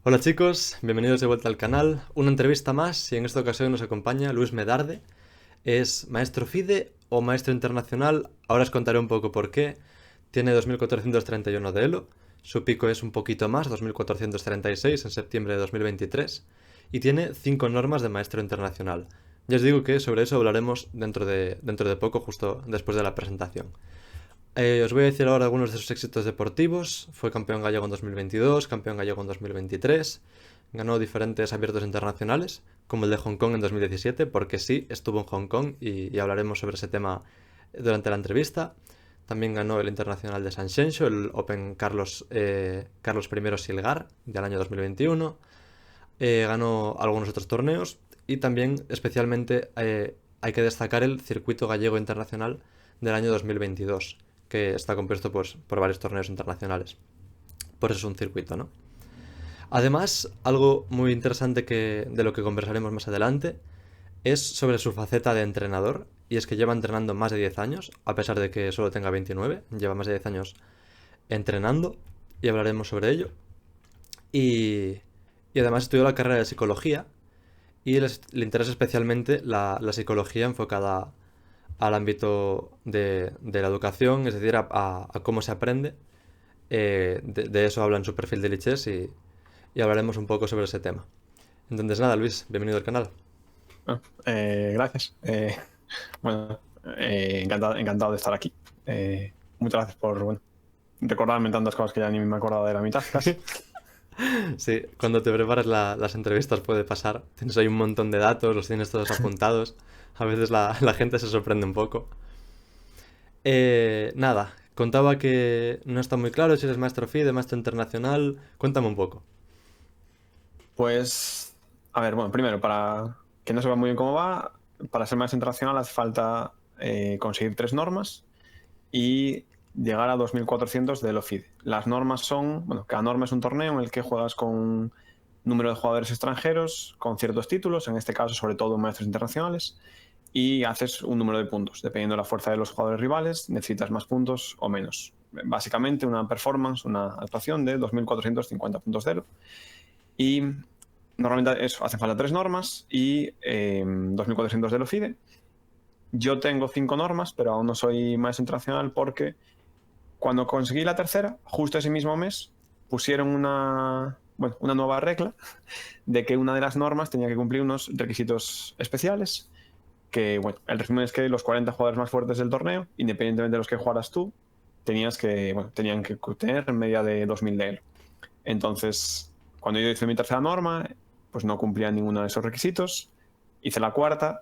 Hola chicos, bienvenidos de vuelta al canal. Una entrevista más y en esta ocasión nos acompaña Luis Medarde. Es maestro FIDE o maestro internacional. Ahora os contaré un poco por qué. Tiene 2431 de ELO. Su pico es un poquito más, 2436 en septiembre de 2023. Y tiene 5 normas de maestro internacional. Ya os digo que sobre eso hablaremos dentro de poco, justo después de la presentación. Os voy a decir ahora algunos de sus éxitos deportivos. Fue campeón gallego en 2022, campeón gallego en 2023. Ganó diferentes abiertos internacionales, como el de Hong Kong en 2017, porque sí, estuvo en Hong Kong y hablaremos sobre ese tema durante la entrevista. También ganó el Internacional de San Xenxo, el Open Carlos I Silgar del año 2021. Ganó algunos otros torneos y también especialmente hay que destacar el Circuito Gallego Internacional del año 2022, que está compuesto pues, por varios torneos internacionales. Por eso es un circuito, ¿no? Además, algo muy interesante de lo que conversaremos más adelante es sobre su faceta de entrenador, y es que lleva entrenando más de 10 años, a pesar de que solo tenga 29, lleva más de 10 años entrenando, y hablaremos sobre ello. Y, y además estudió la carrera de psicología, y le interesa especialmente la psicología enfocada al ámbito de la educación, es decir, a cómo se aprende. De eso habla en su perfil de Lichess y hablaremos un poco sobre ese tema. Entonces, nada, Luis, bienvenido al canal. Gracias. Bueno, encantado de estar aquí. Muchas gracias por recordarme tantas cosas que ya ni me acordaba de la mitad, casi. Sí, cuando te preparas las entrevistas puede pasar. Tienes ahí un montón de datos, los tienes todos apuntados. A veces la gente se sorprende un poco. Nada, contaba que no está muy claro si eres maestro FIDE, maestro internacional. Cuéntame un poco. Pues, a ver, bueno, primero, para que no sepa muy bien cómo va, para ser más internacional hace falta conseguir 3 normas y llegar a 2400 de LOFIDE. Las normas son, bueno, cada norma es un torneo en el que juegas con un número de jugadores extranjeros, con ciertos títulos, en este caso sobre todo maestros internacionales, y haces un número de puntos. Dependiendo de la fuerza de los jugadores rivales, necesitas más puntos o menos. Básicamente una performance, una actuación de 2450 puntos de elo. Y normalmente eso, hacen falta 3 normas y 2400 de elo FIDE. Yo tengo 5 normas, pero aún no soy maestro internacional porque cuando conseguí la tercera, justo ese mismo mes, pusieron una nueva regla de que una de las normas tenía que cumplir unos requisitos especiales, que, bueno, el resumen es que los 40 jugadores más fuertes del torneo, independientemente de los que jugaras tú, tenían que tener en media de 2000 de elo. Entonces, cuando yo hice mi tercera norma, pues no cumplía ninguno de esos requisitos. Hice la cuarta,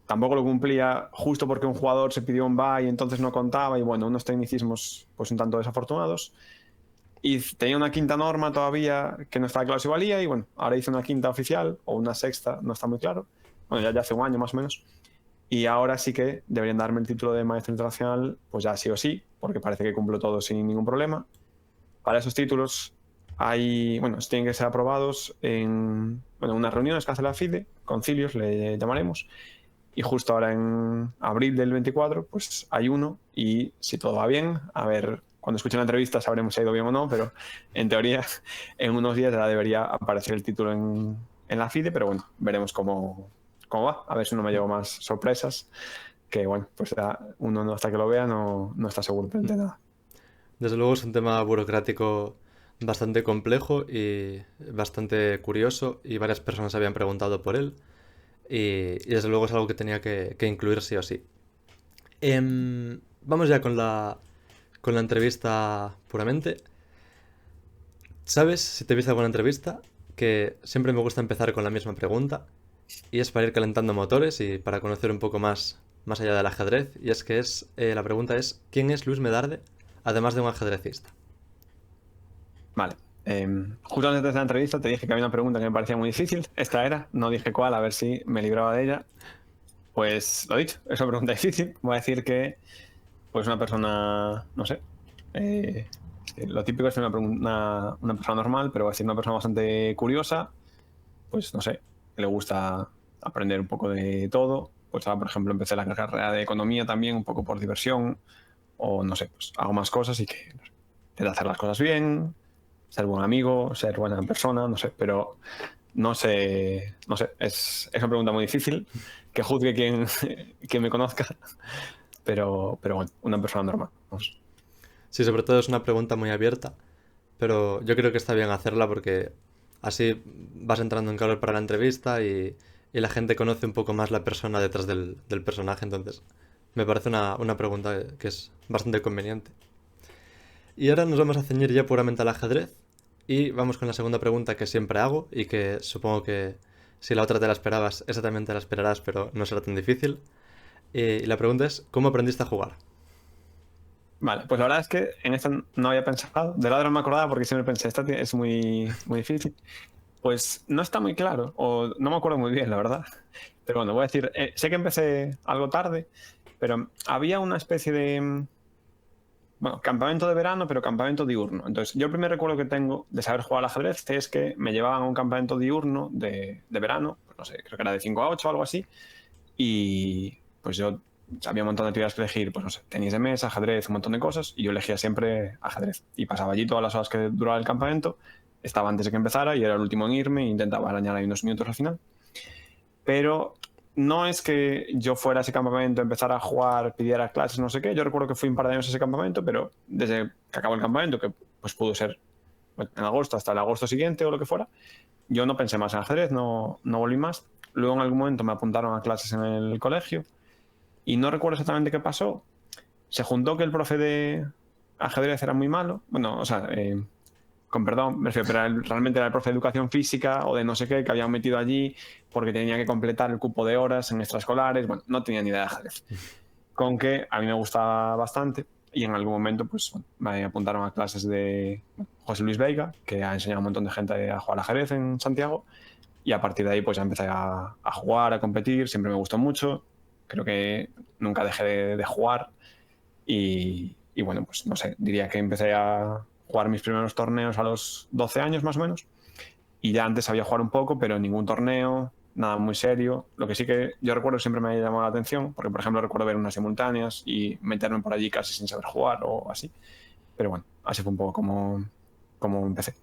tampoco lo cumplía justo porque un jugador se pidió un bye y entonces no contaba, y bueno, unos tecnicismos pues un tanto desafortunados. Y tenía una quinta norma todavía que no estaba claro si valía, y bueno, ahora hice una quinta oficial o una sexta, no está muy claro. Bueno, ya hace un año más o menos. Y ahora sí que deberían darme el título de maestro internacional, pues ya sí o sí, porque parece que cumplo todo sin ningún problema. Para esos títulos tienen que ser aprobados en unas reuniones que hace la FIDE, concilios le llamaremos, y justo ahora en abril del 24 pues hay uno, y si todo va bien, a ver, cuando escuchen la entrevista sabremos si ha ido bien o no, pero en teoría en unos días ya debería aparecer el título en la FIDE, pero bueno, veremos cómo va, a ver si no me llevo más sorpresas, que bueno, pues ya uno hasta que lo vea no está seguro de nada. Desde luego es un tema burocrático bastante complejo y bastante curioso y varias personas habían preguntado por él y desde luego es algo que tenía que incluir sí o sí. Vamos ya con la entrevista puramente. ¿Sabes, si te viste alguna entrevista, que siempre me gusta empezar con la misma pregunta y es para ir calentando motores y para conocer un poco más allá del ajedrez? Y es que la pregunta es, ¿quién es Luis Medarde, además de un ajedrecista? Vale. Justo antes de esta entrevista te dije que había una pregunta que me parecía muy difícil. Esta era, no dije cuál, a ver si me libraba de ella. Pues lo dicho, es una pregunta difícil. Voy a decir que, pues una persona, no sé, lo típico es una persona normal, pero voy a decir una persona bastante curiosa, pues no sé, que le gusta aprender un poco de todo. Pues ahora, por ejemplo, empecé la carrera de economía también, un poco por diversión, o no sé, pues hago más cosas y que no sé, intento hacer las cosas bien, ser buen amigo, ser buena persona, no sé, pero no sé, es una pregunta muy difícil, que juzgue quien me conozca, pero bueno, una persona normal. Vamos. Sí, sobre todo es una pregunta muy abierta, pero yo creo que está bien hacerla porque así vas entrando en calor para la entrevista y la gente conoce un poco más la persona detrás del personaje, entonces me parece una pregunta que es bastante conveniente. Y ahora nos vamos a ceñir ya puramente al ajedrez y vamos con la segunda pregunta que siempre hago y que supongo que si la otra te la esperabas, esa también te la esperarás, pero no será tan difícil. Y la pregunta es, ¿cómo aprendiste a jugar? Vale, pues la verdad es que en esta no había pensado, de lado no me acordaba porque siempre pensé, esta es muy, muy difícil. Pues no está muy claro, o no me acuerdo muy bien, la verdad. Pero bueno, voy a decir, sé que empecé algo tarde, pero había una especie de, bueno, campamento de verano, pero campamento diurno. Entonces, yo el primer recuerdo que tengo de saber jugar al ajedrez es que me llevaban a un campamento diurno de verano, pues no sé, creo que era de 5 a 8 o algo así, y pues yo había un montón de actividades que elegir, pues no sé, tenis de mesa, ajedrez, un montón de cosas, y yo elegía siempre ajedrez. Y pasaba allí todas las horas que duraba el campamento, estaba antes de que empezara y era el último en irme e intentaba arañar ahí unos minutos al final. Pero no es que yo fuera a ese campamento, empezara a jugar, pidiera clases, no sé qué. Yo recuerdo que fui un par de años a ese campamento, pero desde que acabó el campamento, que pues pudo ser bueno, en agosto hasta el agosto siguiente o lo que fuera, yo no pensé más en ajedrez, no volví más. Luego en algún momento me apuntaron a clases en el colegio y no recuerdo exactamente qué pasó. Se juntó que el profe de ajedrez era muy malo. Bueno, o sea, con perdón, me refiero, pero realmente era el profe de educación física o de no sé qué que habían metido allí porque tenía que completar el cupo de horas en extraescolares. Bueno, no tenía ni idea de ajedrez. Con que a mí me gustaba bastante y en algún momento pues bueno, me apuntaron a clases de José Luis Veiga, que ha enseñado a un montón de gente a jugar ajedrez en Santiago y a partir de ahí pues ya empecé a jugar, a competir, siempre me gustó mucho, creo que nunca dejé de jugar y bueno, pues no sé, diría que empecé a jugar mis primeros torneos a los 12 años más o menos y ya antes sabía jugar un poco, pero ningún torneo, nada muy serio. Lo que sí que yo recuerdo siempre me ha llamado la atención, porque por ejemplo recuerdo ver unas simultáneas y meterme por allí casi sin saber jugar o así. Pero bueno, así fue un poco como empecé.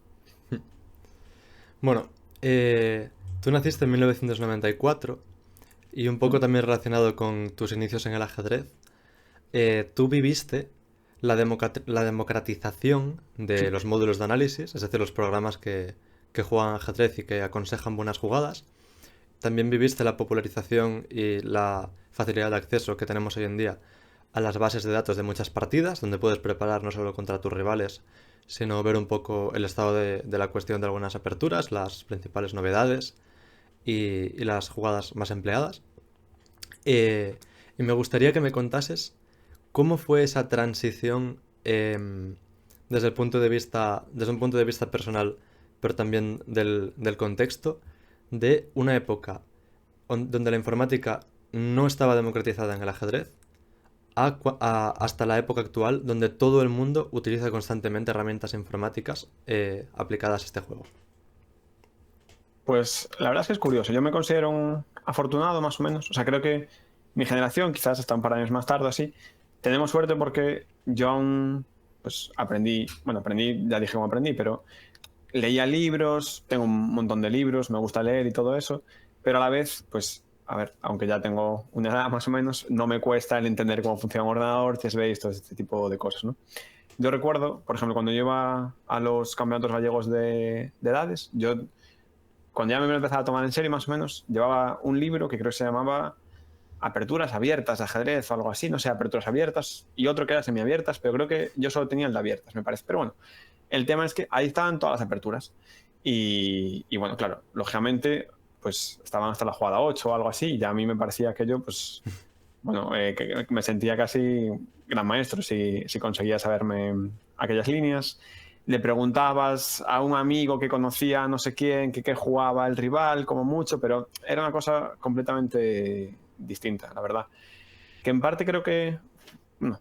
Bueno, tú naciste en 1994 y un poco Mm. también relacionado con tus inicios en el ajedrez. Tú viviste la democratización de los módulos de análisis, es decir, los programas que juegan ajedrez y que aconsejan buenas jugadas. También viviste la popularización y la facilidad de acceso que tenemos hoy en día a las bases de datos de muchas partidas, donde puedes preparar no solo contra tus rivales, sino ver un poco el estado de la cuestión de algunas aperturas, las principales novedades y las jugadas más empleadas. Eh, y me gustaría que me contases cómo fue esa transición desde un punto de vista personal, pero también del contexto, de una época donde la informática no estaba democratizada en el ajedrez hasta la época actual, donde todo el mundo utiliza constantemente herramientas informáticas aplicadas a este juego. Pues la verdad es que es curioso. Yo me considero un afortunado más o menos. O sea, creo que mi generación, quizás hasta un par de años más tarde así, tenemos suerte porque yo aún pues aprendí, ya dije cómo aprendí, pero leía libros, tengo un montón de libros, me gusta leer y todo eso, pero a la vez, pues, a ver, aunque ya tengo una edad más o menos, no me cuesta el entender cómo funciona un ordenador, chessbase, todo este tipo de cosas, ¿no? Yo recuerdo, por ejemplo, cuando yo iba a los campeonatos gallegos de edades, yo, cuando ya me empezaba a tomar en serio más o menos, llevaba un libro que creo que se llamaba Aperturas abiertas de ajedrez o algo así, no sé, aperturas abiertas, y otro que era semiabiertas, pero creo que yo solo tenía el de abiertas, me parece. Pero bueno, el tema es que ahí estaban todas las aperturas. Y bueno, claro, lógicamente, pues estaban hasta la jugada 8 o algo así, y a mí me parecía que yo, pues, bueno, que me sentía casi gran maestro si conseguía saberme aquellas líneas. Le preguntabas a un amigo que conocía a no sé quién, que jugaba el rival, como mucho, pero era una cosa completamente distinta, la verdad. Que en parte creo que no,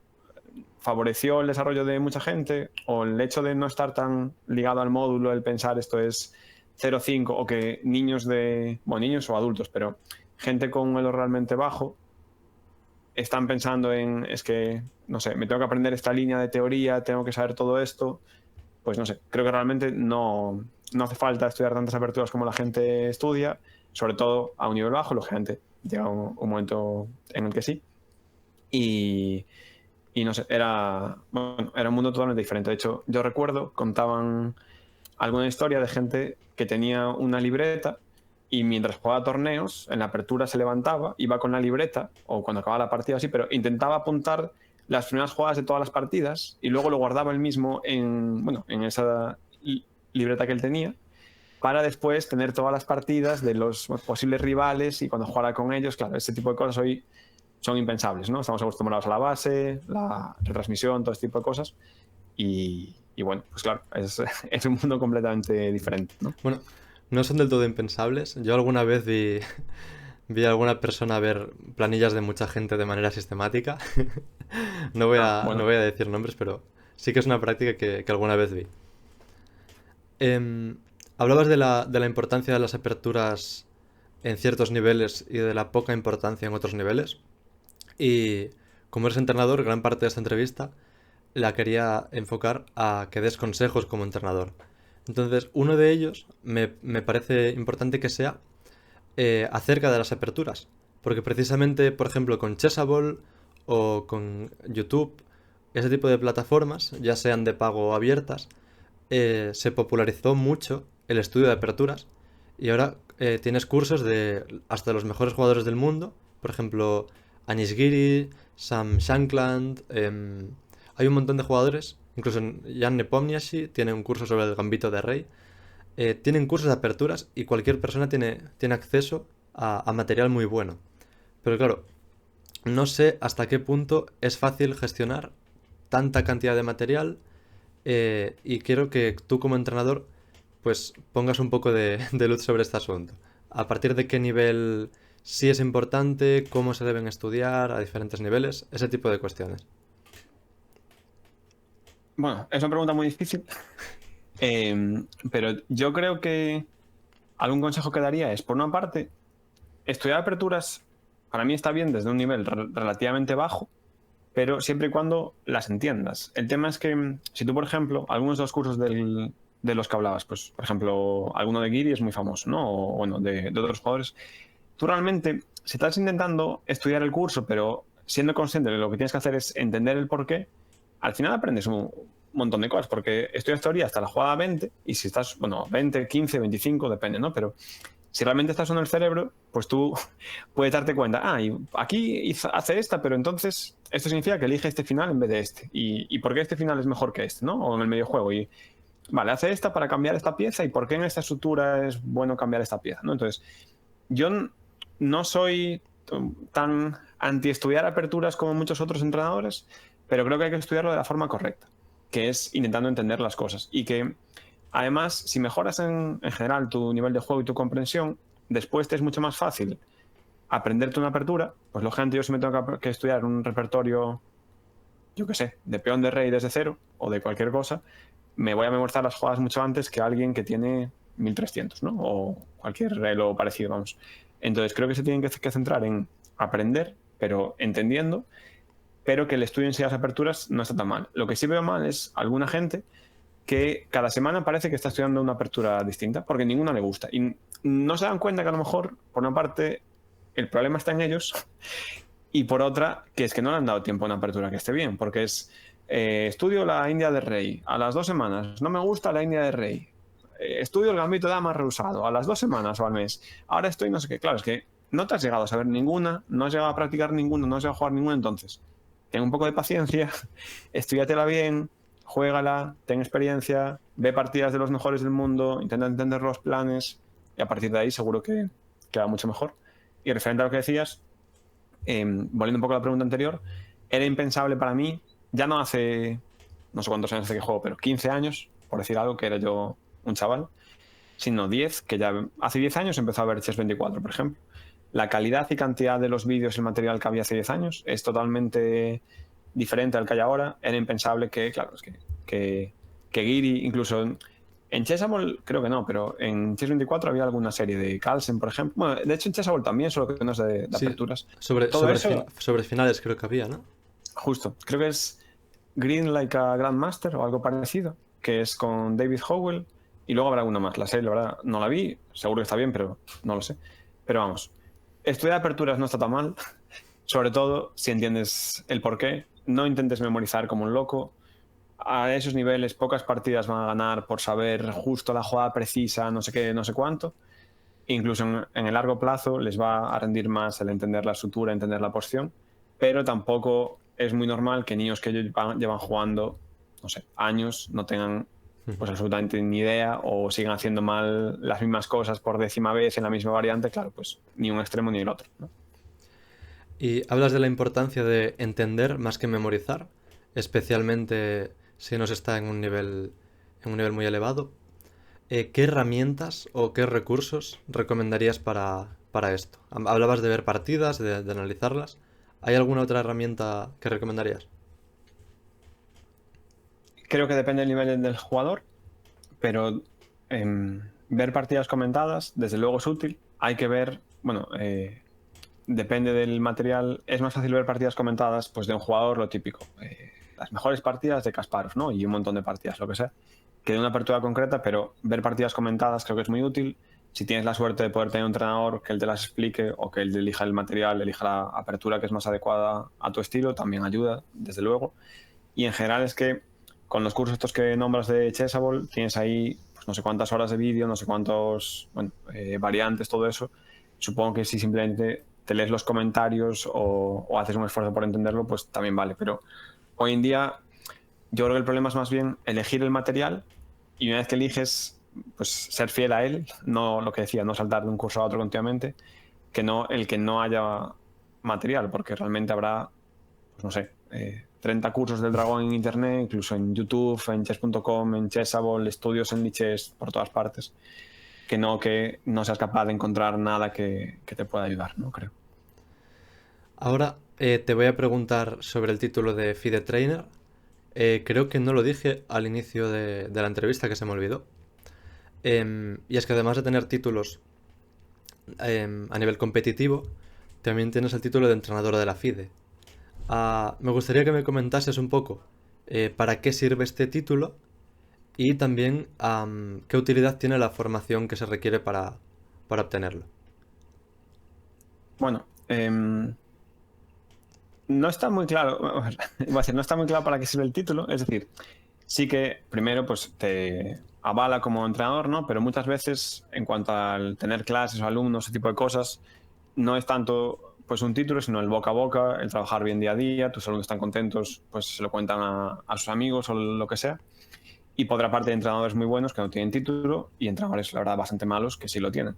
favoreció el desarrollo de mucha gente o el hecho de no estar tan ligado al módulo, el pensar esto es 0,5 o que niños bueno, niños o adultos, pero gente con un elo realmente bajo están pensando en, es que, no sé, me tengo que aprender esta línea de teoría, tengo que saber todo esto, pues no sé, creo que realmente no hace falta estudiar tantas aperturas como la gente estudia, sobre todo a un nivel bajo, lógicamente llega un momento en el que sí. Y, y no sé, era un mundo totalmente diferente. De hecho, yo recuerdo, contaban alguna historia de gente que tenía una libreta y mientras jugaba torneos, en la apertura se levantaba, iba con la libreta, o cuando acababa la partida así, pero intentaba apuntar las primeras jugadas de todas las partidas y luego lo guardaba él mismo en esa libreta que él tenía para después tener todas las partidas de los posibles rivales y cuando jugara con ellos, claro, ese tipo de cosas hoy son impensables, ¿no? Estamos acostumbrados a la base, la retransmisión, todo este tipo de cosas y bueno, pues claro, es un mundo completamente diferente, ¿no? Bueno, no son del todo impensables. Yo alguna vez vi a alguna persona ver planillas de mucha gente de manera sistemática. No Bueno, voy a decir nombres, pero sí que es una práctica que alguna vez vi. Hablabas de la importancia de las aperturas en ciertos niveles y de la poca importancia en otros niveles. Y como eres entrenador, gran parte de esta entrevista la quería enfocar a que des consejos como entrenador. Entonces, uno de ellos me parece importante que sea acerca de las aperturas. Porque precisamente, por ejemplo, con Chessable o con YouTube, ese tipo de plataformas, ya sean de pago o abiertas, se popularizó mucho el estudio de aperturas y ahora tienes cursos de hasta los mejores jugadores del mundo, por ejemplo, Anish Giri, Sam Shankland, hay un montón de jugadores, incluso Jan Nepomniachtchi tiene un curso sobre el gambito de rey, tienen cursos de aperturas y cualquier persona tiene acceso a material muy bueno. Pero claro, no sé hasta qué punto es fácil gestionar tanta cantidad de material y quiero que tú como entrenador pues pongas un poco de luz sobre este asunto. A partir de qué nivel sí es importante, cómo se deben estudiar a diferentes niveles, ese tipo de cuestiones. bueno, es una pregunta muy difícil, pero yo creo que algún consejo que daría es, por una parte, estudiar aperturas para mí está bien desde un nivel relativamente bajo, pero siempre y cuando las entiendas. El tema es que si tú, por ejemplo, algunos de los cursos de los que hablabas, pues, por ejemplo, alguno de Giri es muy famoso, ¿no? O bueno, de otros jugadores, tú realmente, si estás intentando estudiar el curso, pero siendo consciente de lo que tienes que hacer es entender el porqué, al final aprendes un montón de cosas, porque estudias teoría hasta la jugada 20, y si estás, bueno, 20, 15, 25, depende, ¿no? Pero si realmente estás en el cerebro, pues tú puedes darte cuenta, y aquí hace esta, pero entonces esto significa que elige este final en vez de este. ¿Y por qué este final es mejor que este, ¿no? O en el medio juego. Y vale, hace esta para cambiar esta pieza y por qué en esta estructura es bueno cambiar esta pieza, ¿no? Entonces, yo no soy tan anti-estudiar aperturas como muchos otros entrenadores, pero creo que hay que estudiarlo de la forma correcta, que es intentando entender las cosas. Y que, además, si mejoras en general tu nivel de juego y tu comprensión, después te es mucho más fácil aprenderte una apertura. Pues lógicamente yo si me tengo que estudiar un repertorio, yo qué sé, de peón de rey desde cero o de cualquier cosa, me voy a memorizar las jugadas mucho antes que alguien que tiene 1300, ¿no? O cualquier reloj parecido, vamos. Entonces creo que se tienen que centrar en aprender, pero entendiendo, pero que el estudio en sí de las aperturas no está tan mal. Lo que sí veo mal es alguna gente que cada semana parece que está estudiando una apertura distinta, porque ninguna le gusta. Y no se dan cuenta que a lo mejor, por una parte, el problema está en ellos, y por otra, que es que no le han dado tiempo a una apertura que esté bien, porque es, estudio la India de Rey, a las 2 semanas, no me gusta la India de Rey, estudio el gambito de dama rehusado, a las 2 semanas o al mes, ahora estoy no sé qué, claro, es que no te has llegado a saber ninguna, no has llegado a practicar ninguna, no has llegado a jugar ninguna, entonces, ten un poco de paciencia, estudiatela bien, juégala, ten experiencia, ve partidas de los mejores del mundo, intenta entender los planes, y a partir de ahí seguro que queda mucho mejor. Y referente a lo que decías, volviendo un poco a la pregunta anterior, era impensable para mí, ya no hace, no sé cuántos años hace que juego, pero 15 años, por decir algo, que era yo un chaval, sino 10, que ya hace 10 años empezó a ver Chess 24, por ejemplo. La calidad y cantidad de los vídeos y el material que había hace 10 años es totalmente diferente al que hay ahora. Era impensable que, claro, es que Giri, incluso en Chessable creo que no, pero en Chess 24 había alguna serie de Carlsen, por ejemplo. Bueno, de hecho en Chessable también, solo que no es de Sí, aperturas. sobre, Todo sobre, eso, sobre finales creo que había, ¿no? justo, creo que es Green Like a Grandmaster o algo parecido. que es con David Howell, y luego habrá alguna más. La serie, la verdad, no la vi, seguro que está bien, pero no lo sé. Pero vamos, estudiar aperturas no está tan mal, sobre todo si entiendes el porqué. No intentes memorizar como un loco. A esos niveles, pocas partidas van a ganar por saber justo la jugada precisa, no sé qué, no sé cuánto. Incluso en el largo plazo les va a rendir más el entender la estructura, entender la posición, pero tampoco es muy normal que niños que llevan jugando, no sé, años, no tengan pues absolutamente ni idea o sigan haciendo mal las mismas cosas por 10ª vez en la misma variante. Claro, pues ni un extremo ni el otro, ¿no? Y hablas de la importancia de entender más que memorizar, especialmente si no se está en un nivel muy elevado. ¿Qué herramientas o qué recursos recomendarías para esto? Hablabas de ver partidas, de analizarlas. ¿Hay alguna otra herramienta que recomendarías? Creo que depende del nivel del jugador, pero ver partidas comentadas, desde luego es útil. Hay que ver, bueno, depende del material. Es más fácil ver partidas comentadas pues de un jugador, lo típico. Las mejores partidas de Kasparov, ¿no? Y un montón de partidas, lo que sea. Que de una apertura concreta, pero ver partidas comentadas creo que es muy útil. Si tienes la suerte de poder tener un entrenador que él te las explique o que él elija el material, elija la apertura que es más adecuada a tu estilo, también ayuda, desde luego. Y en general es que con los cursos estos que nombras de Chessable, tienes ahí pues, no sé cuántas horas de vídeo, no sé cuántos variantes, todo eso. Supongo que si simplemente te lees los comentarios o haces un esfuerzo por entenderlo, pues también vale. Pero hoy en día yo creo que el problema es más bien elegir el material y una vez que eliges, pues ser fiel a él, no lo que decía, no saltar de un curso a otro continuamente, que no el que no haya material, porque realmente habrá, pues no sé, 30 cursos del dragón en internet, incluso en YouTube, en chess.com, en Chessable, estudios en Lichess por todas partes, que no seas capaz de encontrar nada que te pueda ayudar, ¿no? Creo. Ahora te voy a preguntar sobre el título de FIDE Trainer. Creo que no lo dije al inicio de la entrevista, que se me olvidó. Y es que además de tener títulos a nivel competitivo, también tienes el título de entrenador de la FIDE. Me gustaría que me comentases un poco para qué sirve este título y también qué utilidad tiene la formación que se requiere para obtenerlo. Bueno, no está muy claro, iba a decir, no está muy claro para qué sirve el título, es decir, sí que primero pues te avala como entrenador, ¿no? Pero muchas veces en cuanto al tener clases o alumnos, ese tipo de cosas, no es tanto pues un título, sino el boca a boca, el trabajar bien día a día, tus alumnos están contentos, pues se lo cuentan a sus amigos o lo que sea. Y por otra parte hay entrenadores muy buenos que no tienen título y entrenadores, la verdad, bastante malos que sí lo tienen.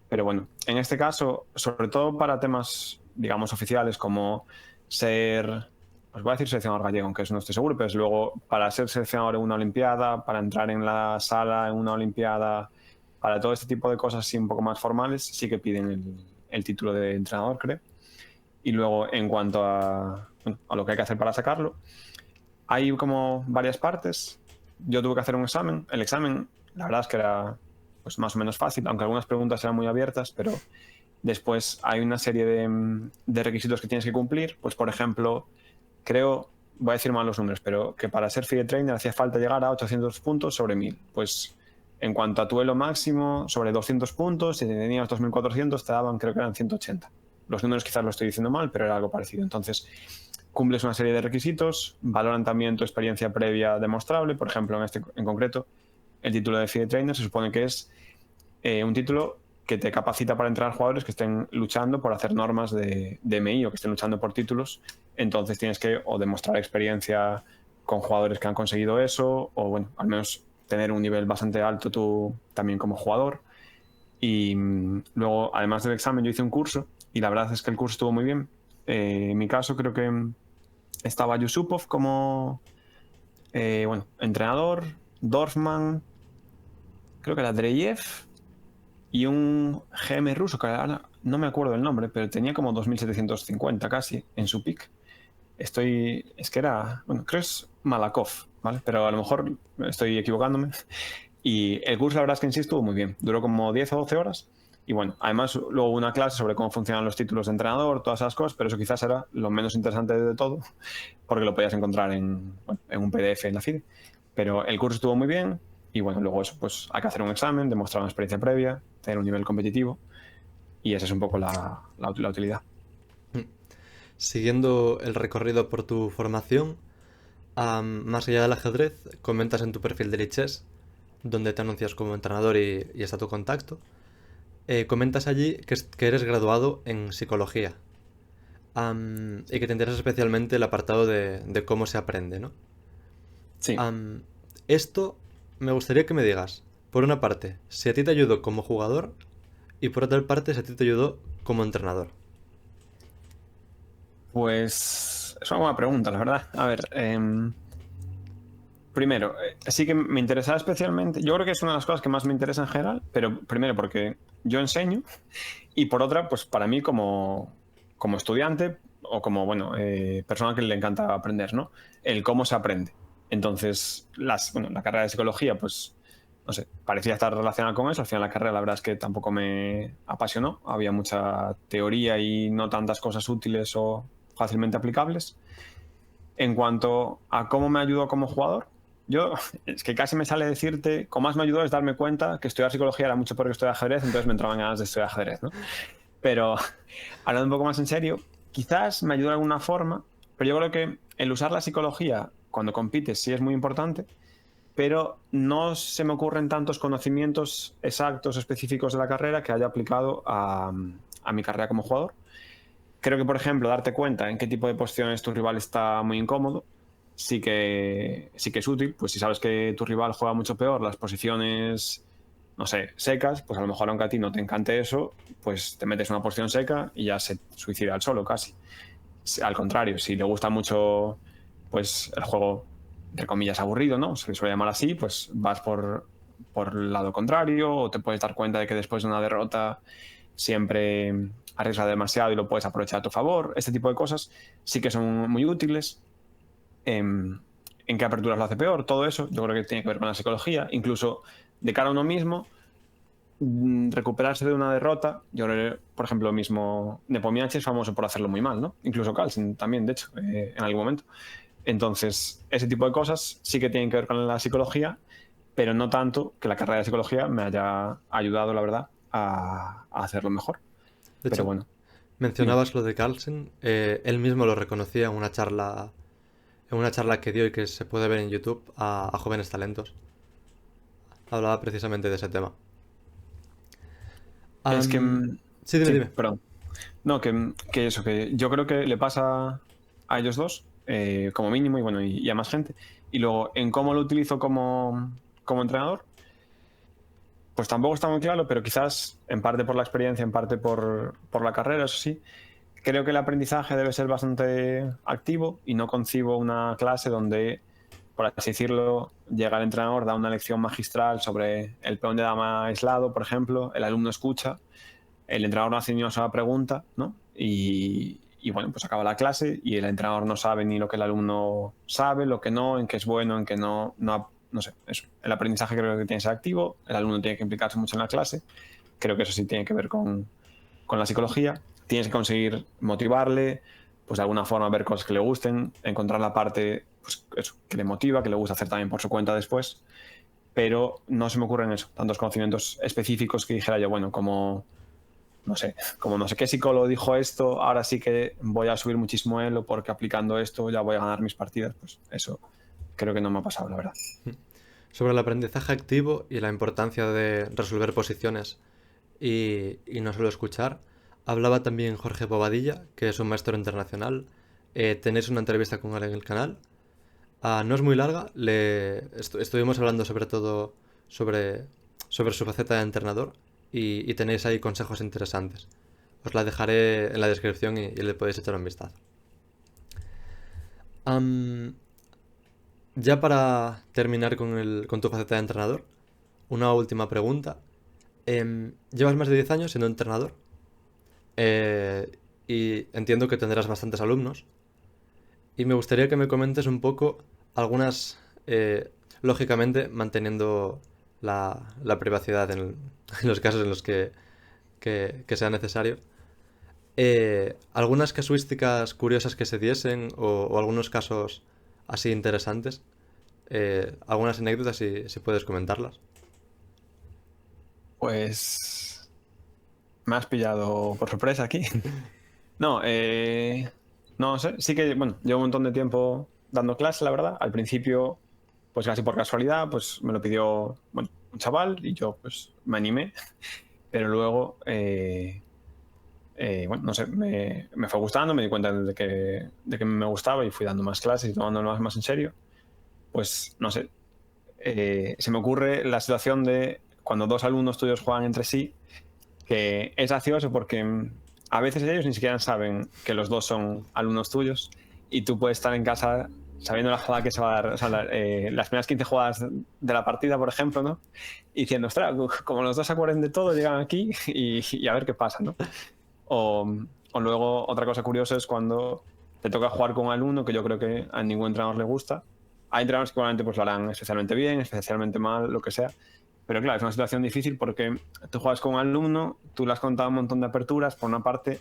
Pero bueno, en este caso, sobre todo para temas, digamos, oficiales como ser, pues voy a decir seleccionador gallego, aunque eso no estoy seguro, pero es luego para ser seleccionador en una olimpiada, para entrar en la sala en una olimpiada, para todo este tipo de cosas así un poco más formales, sí que piden el título de entrenador, creo. Y luego, en cuanto bueno, a lo que hay que hacer para sacarlo, hay como varias partes. Yo tuve que hacer un examen. El examen, la verdad es que era pues más o menos fácil, aunque algunas preguntas eran muy abiertas, pero después hay una serie de requisitos que tienes que cumplir. Pues, por ejemplo, creo, voy a decir mal los números, pero que para ser FIDE Trainer hacía falta llegar a 800 puntos sobre 1000. Pues en cuanto a tu elo máximo, sobre 200 puntos, si tenías 2400, te daban, creo que eran 180. Los números quizás lo estoy diciendo mal, pero era algo parecido. Entonces, cumples una serie de requisitos, valoran también tu experiencia previa demostrable. Por ejemplo, en concreto, el título de FIDE Trainer se supone que es un título que te capacita para entrenar jugadores que estén luchando por hacer normas de MI o que estén luchando por títulos. Entonces tienes que o demostrar experiencia con jugadores que han conseguido eso, o bueno, al menos tener un nivel bastante alto tú también como jugador. Y luego, además del examen, yo hice un curso y la verdad es que el curso estuvo muy bien. En mi caso creo que estaba Yusupov como bueno, entrenador, Dorfman, creo que era Dreyev y un GM ruso, que ahora no me acuerdo del nombre, pero tenía como 2750 casi en su pick. Es que era, bueno, creo que es Malakov, ¿vale? Pero a lo mejor estoy equivocándome. Y el curso, la verdad es que en sí estuvo muy bien. Duró como 10 o 12 horas. Y bueno, además luego una clase sobre cómo funcionan los títulos de entrenador, todas esas cosas, pero eso quizás era lo menos interesante de todo, porque lo podías encontrar en un PDF en la FIDE. Pero el curso estuvo muy bien y bueno, luego eso, pues hay que hacer un examen, demostrar una experiencia previa, tener un nivel competitivo y esa es un poco la utilidad. Siguiendo el recorrido por tu formación, más allá del ajedrez, comentas en tu perfil de Lichess, donde te anuncias como entrenador y está tu contacto, comentas allí que eres graduado en psicología y que te interesa especialmente el apartado de cómo se aprende, ¿no? Sí, Esto me gustaría que me digas, por una parte, si a ti te ayudó como jugador y por otra parte, si a ti te ayudó como entrenador. pues es una buena pregunta, la verdad. A ver, primero, sí que me interesaba especialmente, yo creo que es una de las cosas que más me interesa en general, pero primero porque yo enseño y por otra, pues para mí como estudiante o como, bueno, persona que le encanta aprender, ¿no? El cómo se aprende. Entonces, bueno, la carrera de psicología, pues, no sé, parecía estar relacionada con eso. Al final la carrera, la verdad es que tampoco me apasionó. Había mucha teoría y no tantas cosas útiles o fácilmente aplicables. En cuanto a cómo me ayudó como jugador, yo es que casi me sale decirte, como más me ayudó es darme cuenta que estudiar psicología era mucho porque estudiar ajedrez, entonces me entraban ganas de estudiar ajedrez, ¿no? Pero hablando un poco más en serio, quizás me ayudó de alguna forma, pero yo creo que el usar la psicología cuando compites sí es muy importante, pero no se me ocurren tantos conocimientos exactos, específicos de la carrera que haya aplicado a mi carrera como jugador. Creo que, por ejemplo, darte cuenta en qué tipo de posiciones tu rival está muy incómodo, sí que es útil. Pues si sabes que tu rival juega mucho peor las posiciones, no sé, secas, pues a lo mejor aunque a ti no te encante eso, pues te metes en una posición seca y ya se suicida al solo casi. Al contrario, si le gusta mucho pues el juego, entre comillas, aburrido, ¿no? Se le suele llamar así, pues vas por el lado contrario o te puedes dar cuenta de que después de una derrota siempre arriesga demasiado y lo puedes aprovechar a tu favor. Este tipo de cosas sí que son muy útiles. En qué aperturas lo hace peor, todo eso, yo creo que tiene que ver con la psicología, incluso de cara a uno mismo, recuperarse de una derrota. Yo creo que, por ejemplo, mismo Nepomniachtchi es famoso por hacerlo muy mal, ¿no? Incluso Carlsen también, de hecho, en algún momento. Entonces, ese tipo de cosas sí que tienen que ver con la psicología, pero no tanto que la carrera de psicología me haya ayudado, la verdad, a hacerlo mejor. De Pero hecho, bueno, dime. mencionabas lo de Carlsen, él mismo lo reconocía en una charla que dio y que se puede ver en YouTube a jóvenes talentos. Hablaba precisamente de ese tema. Es que, Sí, dime, sí, dime. perdón. No, que eso, que yo creo que le pasa a ellos dos, como mínimo, y bueno, y a más gente. Y luego, en cómo lo utilizo como entrenador, pues tampoco está muy claro, pero quizás en parte por la experiencia, en parte por la carrera, eso sí. Creo que el aprendizaje debe ser bastante activo y no concibo una clase donde, por así decirlo, llega el entrenador, da una lección magistral sobre el peón de dama aislado, por ejemplo, el alumno escucha, el entrenador no hace ni una sola pregunta, ¿no? Y bueno, pues acaba la clase y el entrenador no sabe ni lo que el alumno sabe, lo que no, en qué es bueno, en qué no sé, eso. El aprendizaje creo que tiene que ser activo, el alumno tiene que implicarse mucho en la clase, creo que eso sí tiene que ver con la psicología, tienes que conseguir motivarle, pues de alguna forma ver cosas que le gusten, encontrar la parte pues, eso, que le motiva, que le gusta hacer también por su cuenta después, pero no se me ocurren eso, tantos conocimientos específicos que dijera yo, bueno, como no sé qué psicólogo dijo esto, ahora sí que voy a subir muchísimo elo porque aplicando esto ya voy a ganar mis partidas. Pues eso creo que no me ha pasado, la verdad. Sobre el aprendizaje activo y la importancia de resolver posiciones y no solo escuchar, hablaba también Jorge Bobadilla, que es un maestro internacional. Tenéis una entrevista con él en el canal. No es muy larga, estuvimos hablando sobre todo sobre, sobre su faceta de entrenador y tenéis ahí consejos interesantes. Os la dejaré en la descripción y le podéis echar un vistazo. Am, ya para terminar con tu faceta de entrenador, una última pregunta. Llevas más de 10 años siendo entrenador y entiendo que tendrás bastantes alumnos. Y me gustaría que me comentes un poco algunas, lógicamente manteniendo la privacidad en los casos en los que sea necesario. Algunas casuísticas curiosas que se diesen o algunos casos así interesantes algunas anécdotas si puedes comentarlas. Pues me has pillado por sorpresa aquí. No, no sé, sí que, bueno, llevo un montón de tiempo dando clases, la verdad. Al principio, pues casi por casualidad, pues me lo pidió, bueno, un chaval y yo pues me animé, pero luego, bueno, no sé, me fue gustando, me di cuenta de que me gustaba y fui dando más clases y tomándolo más en serio. Pues, no sé, se me ocurre la situación de cuando dos alumnos tuyos juegan entre sí, que es gracioso porque a veces ellos ni siquiera saben que los dos son alumnos tuyos y tú puedes estar en casa sabiendo la jugada que se va a dar, o sea, las primeras 15 jugadas de la partida, por ejemplo, ¿no? Y diciendo, ostras, como los dos se acuerden de todo, llegan aquí y a ver qué pasa, ¿no? O, o luego otra cosa curiosa es cuando te toca jugar con un alumno que yo creo que a ningún entrenador le gusta. Hay entrenadores que probablemente pues, lo harán especialmente bien, especialmente mal, lo que sea. Pero claro, es una situación difícil porque tú juegas con un alumno, tú le has contado un montón de aperturas, por una parte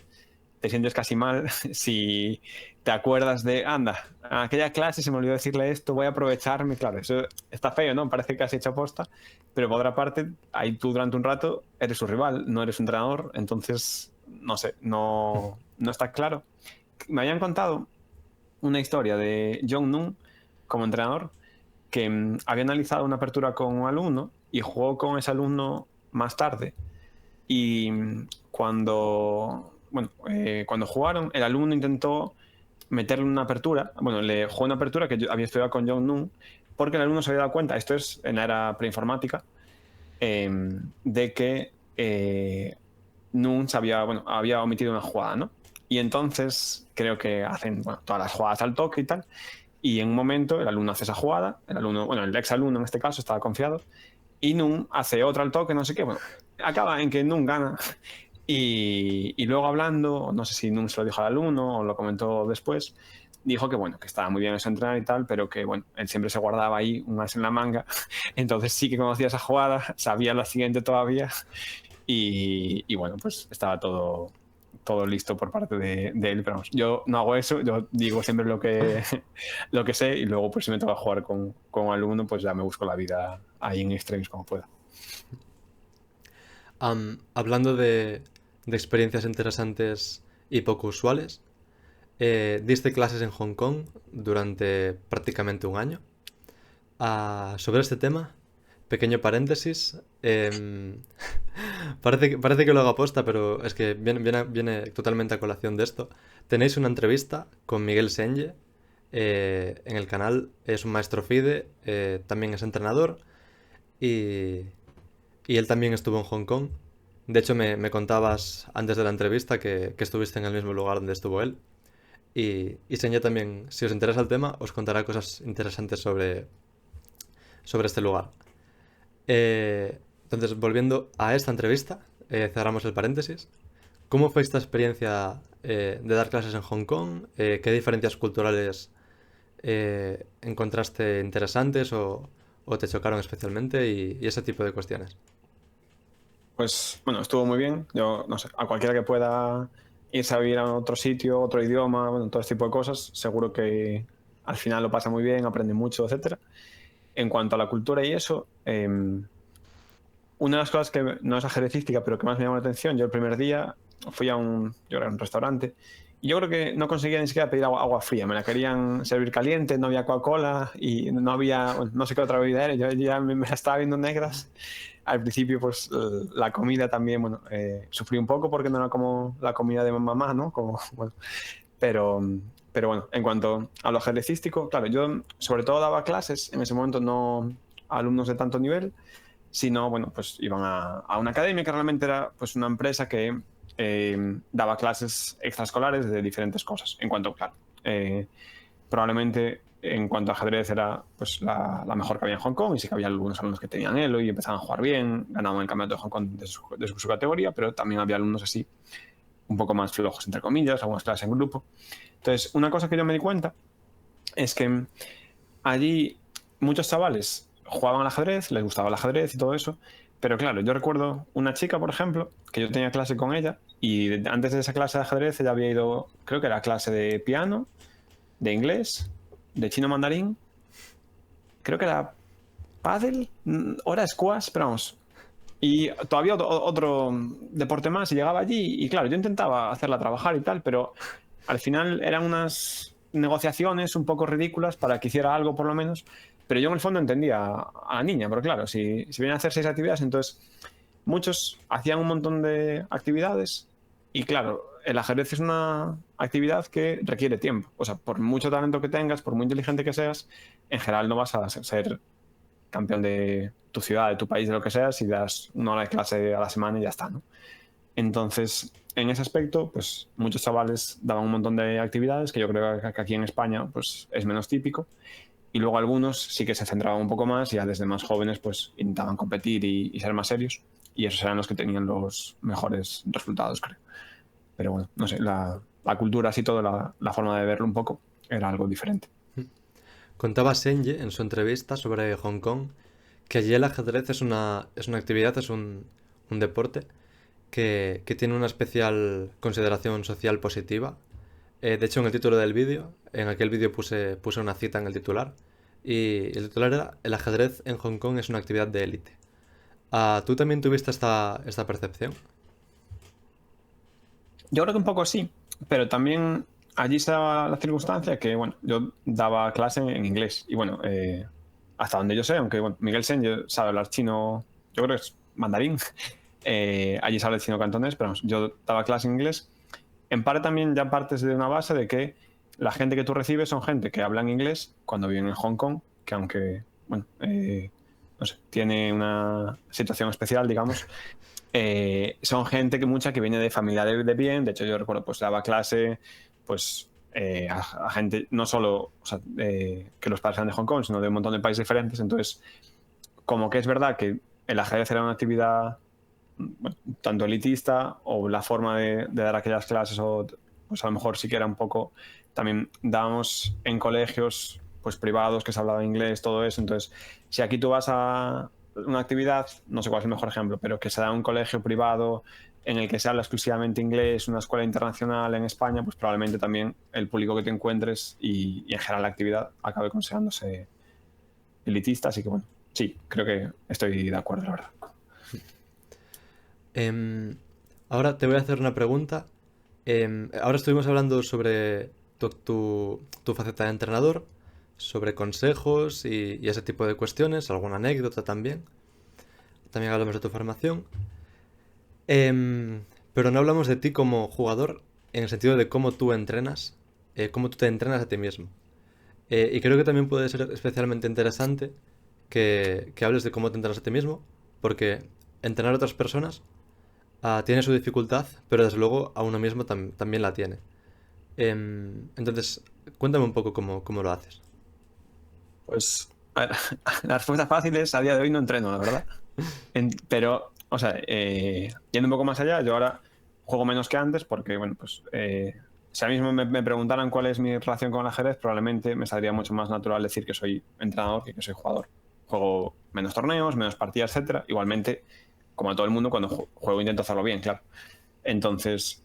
te sientes casi mal si te acuerdas de, anda, en aquella clase se me olvidó decirle esto, voy a aprovecharme. Claro, eso está feo, ¿no? Parece que has hecho aposta, pero por otra parte, ahí tú durante un rato eres su rival, no eres un entrenador, entonces, no sé, no está claro. Me habían contado una historia de Jong Nun como entrenador que había analizado una apertura con un alumno y jugó con ese alumno más tarde. Y cuando jugaron, el alumno intentó meterle una apertura. Bueno, le jugó una apertura que yo había estudiado con Jong Nun, porque el alumno se había dado cuenta, esto es en la era preinformática, de que Nun había omitido una jugada, ¿no? Y entonces creo que hacen todas las jugadas al toque y tal. Y en un momento el alumno hace esa jugada, el ex alumno en este caso estaba confiado, y Nun hace otra al toque, no sé qué. Bueno, acaba en que Nun gana. Y luego hablando, no sé si Nun se lo dijo al alumno o lo comentó después, dijo que bueno, que estaba muy bien eso entrenar y tal, pero que bueno, él siempre se guardaba ahí un as en la manga. Entonces sí que conocía esa jugada, sabía la siguiente todavía. Y bueno, pues estaba todo listo por parte de él, pero vamos, yo no hago eso, yo digo siempre lo que sé y luego pues si me toca jugar con un alumno pues ya me busco la vida ahí en extremis como pueda. Hablando de experiencias interesantes y poco usuales, diste clases en Hong Kong durante prácticamente un año. Sobre este tema, pequeño paréntesis, parece que lo hago aposta, pero es que viene totalmente a colación de esto. Tenéis una entrevista con Miguel Senye en el canal, es un maestro FIDE, también es entrenador y, y él también estuvo en Hong Kong. De hecho, me contabas antes de la entrevista que estuviste en el mismo lugar donde estuvo él. Y Senye también, si os interesa el tema, os contará cosas interesantes sobre este lugar. Entonces, volviendo a esta entrevista, cerramos el paréntesis. ¿Cómo fue esta experiencia de dar clases en Hong Kong? ¿Qué diferencias culturales encontraste interesantes o te chocaron especialmente? Y ese tipo de cuestiones. Pues bueno, estuvo muy bien. Yo no sé, a cualquiera que pueda irse a vivir a otro sitio, otro idioma, bueno, todo este tipo de cosas, seguro que al final lo pasa muy bien, aprende mucho, etcétera. En cuanto a la cultura y eso, una de las cosas que no es ajedrecística, pero que más me llamó la atención, yo el primer día fui yo era un restaurante, y yo creo que no conseguía ni siquiera pedir agua fría, me la querían servir caliente, no había Coca-Cola y no había, bueno, no sé qué otra bebida era, yo ya me la estaba viendo negras. Al principio, pues la comida también, bueno, sufrí un poco porque no era como la comida de mamá, ¿no? Como, bueno, pero, pero bueno, en cuanto a lo ajedrecístico, claro, yo sobre todo daba clases, en ese momento no a alumnos de tanto nivel, sino, bueno, pues iban a una academia que realmente era pues una empresa que daba clases extraescolares de diferentes cosas. En cuanto, claro, probablemente en cuanto a ajedrez era pues la mejor que había en Hong Kong y sí que había algunos alumnos que tenían Elo y empezaban a jugar bien, ganaban el campeonato de Hong Kong de su categoría, pero también había alumnos así un poco más flojos, entre comillas, algunas clases en grupo. Entonces, una cosa que yo me di cuenta es que allí muchos chavales jugaban al ajedrez, les gustaba el ajedrez y todo eso, pero claro, yo recuerdo una chica, por ejemplo, que yo tenía clase con ella y antes de esa clase de ajedrez ella había ido, creo que era clase de piano, de inglés, de chino mandarín, creo que era pádel, ahora squash, pero vamos. Y todavía otro deporte más, y llegaba allí y claro, yo intentaba hacerla trabajar y tal, pero al final eran unas negociaciones un poco ridículas para que hiciera algo por lo menos, pero yo en el fondo entendía a la niña, pero claro, si vienen a hacer 6 actividades, entonces muchos hacían un montón de actividades y claro, el ajedrez es una actividad que requiere tiempo, o sea, por mucho talento que tengas, por muy inteligente que seas, en general no vas a ser campeón de tu ciudad, de tu país, de lo que sea, si das 1 hora de clase a la semana y ya está, ¿no? Entonces, en ese aspecto, pues muchos chavales daban un montón de actividades que yo creo que aquí en España pues es menos típico, y luego algunos sí que se centraban un poco más y ya desde más jóvenes pues intentaban competir y ser más serios, y esos eran los que tenían los mejores resultados, creo. Pero bueno, no sé, la cultura así todo, la forma de verlo un poco era algo diferente. Contaba Senye en su entrevista sobre Hong Kong que allí el ajedrez es una actividad, es un deporte que tiene una especial consideración social positiva. De hecho, en el título del vídeo, en aquel vídeo puse una cita en el titular, y el titular era: "El ajedrez en Hong Kong es una actividad de élite". ¿Tú también tuviste esta percepción? Yo creo que un poco sí, pero también allí se daba la circunstancia que, bueno, yo daba clase en inglés y, bueno, hasta donde yo sé, aunque, bueno, Miguel Sen sabe hablar chino, yo creo que es mandarín, allí se habla el chino cantonés, pero vamos, yo daba clase en inglés. En parte también ya partes de una base de que la gente que tú recibes son gente que habla en inglés cuando viven en Hong Kong, que aunque, bueno, no sé, tiene una situación especial, digamos, son gente que mucha que viene de familia de bien. De hecho, yo recuerdo, pues daba clase pues a gente no solo, o sea, que los padres eran de Hong Kong, sino de un montón de países diferentes. Entonces, como que es verdad que el ajedrez era una actividad, bueno, tanto elitista, o la forma de dar aquellas clases, o pues a lo mejor sí que era un poco, también dábamos en colegios pues privados que se hablaba inglés, todo eso. Entonces, si aquí tú vas a una actividad, no sé cuál es el mejor ejemplo, pero que se da en un colegio privado en el que se habla exclusivamente inglés, una escuela internacional en España, pues probablemente también el público que te encuentres y en general la actividad acabe considerándose elitista. Así que bueno, sí, creo que estoy de acuerdo, la verdad. Em, Ahora te voy a hacer una pregunta. Ahora estuvimos hablando sobre tu faceta de entrenador, sobre consejos y ese tipo de cuestiones, alguna anécdota también. También hablamos de tu formación. Pero no hablamos de ti como jugador en el sentido de cómo tú entrenas, cómo tú te entrenas a ti mismo. Y creo que también puede ser especialmente interesante que hables de cómo te entrenas a ti mismo, porque entrenar a otras personas tiene su dificultad, pero desde luego a uno mismo también la tiene. Entonces, cuéntame un poco cómo lo haces. Pues a ver, la respuesta fácil es: a día de hoy no entreno, la verdad. Pero, o sea, yendo un poco más allá, yo ahora juego menos que antes porque, bueno, pues si ahora mismo me preguntaran cuál es mi relación con el ajedrez, probablemente me saldría mucho más natural decir que soy entrenador que soy jugador. Juego menos torneos, menos partidas, etcétera. Igualmente, como a todo el mundo, cuando juego intento hacerlo bien, claro. Entonces,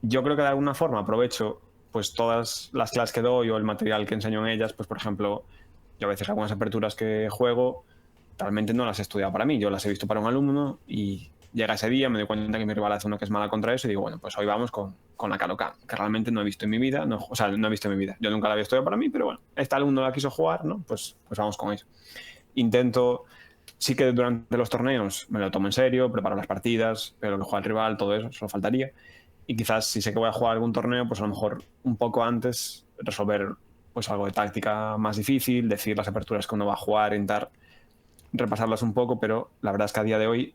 yo creo que de alguna forma aprovecho pues todas las clases que doy o el material que enseño en ellas. Pues, por ejemplo, yo a veces algunas aperturas que juego realmente no las he estudiado para mí, yo las he visto para un alumno, y llega ese día, me doy cuenta que mi rival hace uno que es mala contra eso y digo, bueno, pues hoy vamos con la Calocan, que realmente no he visto en mi vida, no, o sea, no he visto en mi vida, yo nunca la había estudiado para mí, pero bueno, este alumno la quiso jugar, ¿no? Pues vamos con eso. Intento, sí que durante los torneos me lo tomo en serio, preparo las partidas, veo lo que juega el rival, todo eso, solo faltaría. Y quizás si sé que voy a jugar algún torneo, pues a lo mejor un poco antes resolver pues algo de táctica más difícil, decir las aperturas que uno va a jugar, intentar repasarlas un poco. Pero la verdad es que a día de hoy,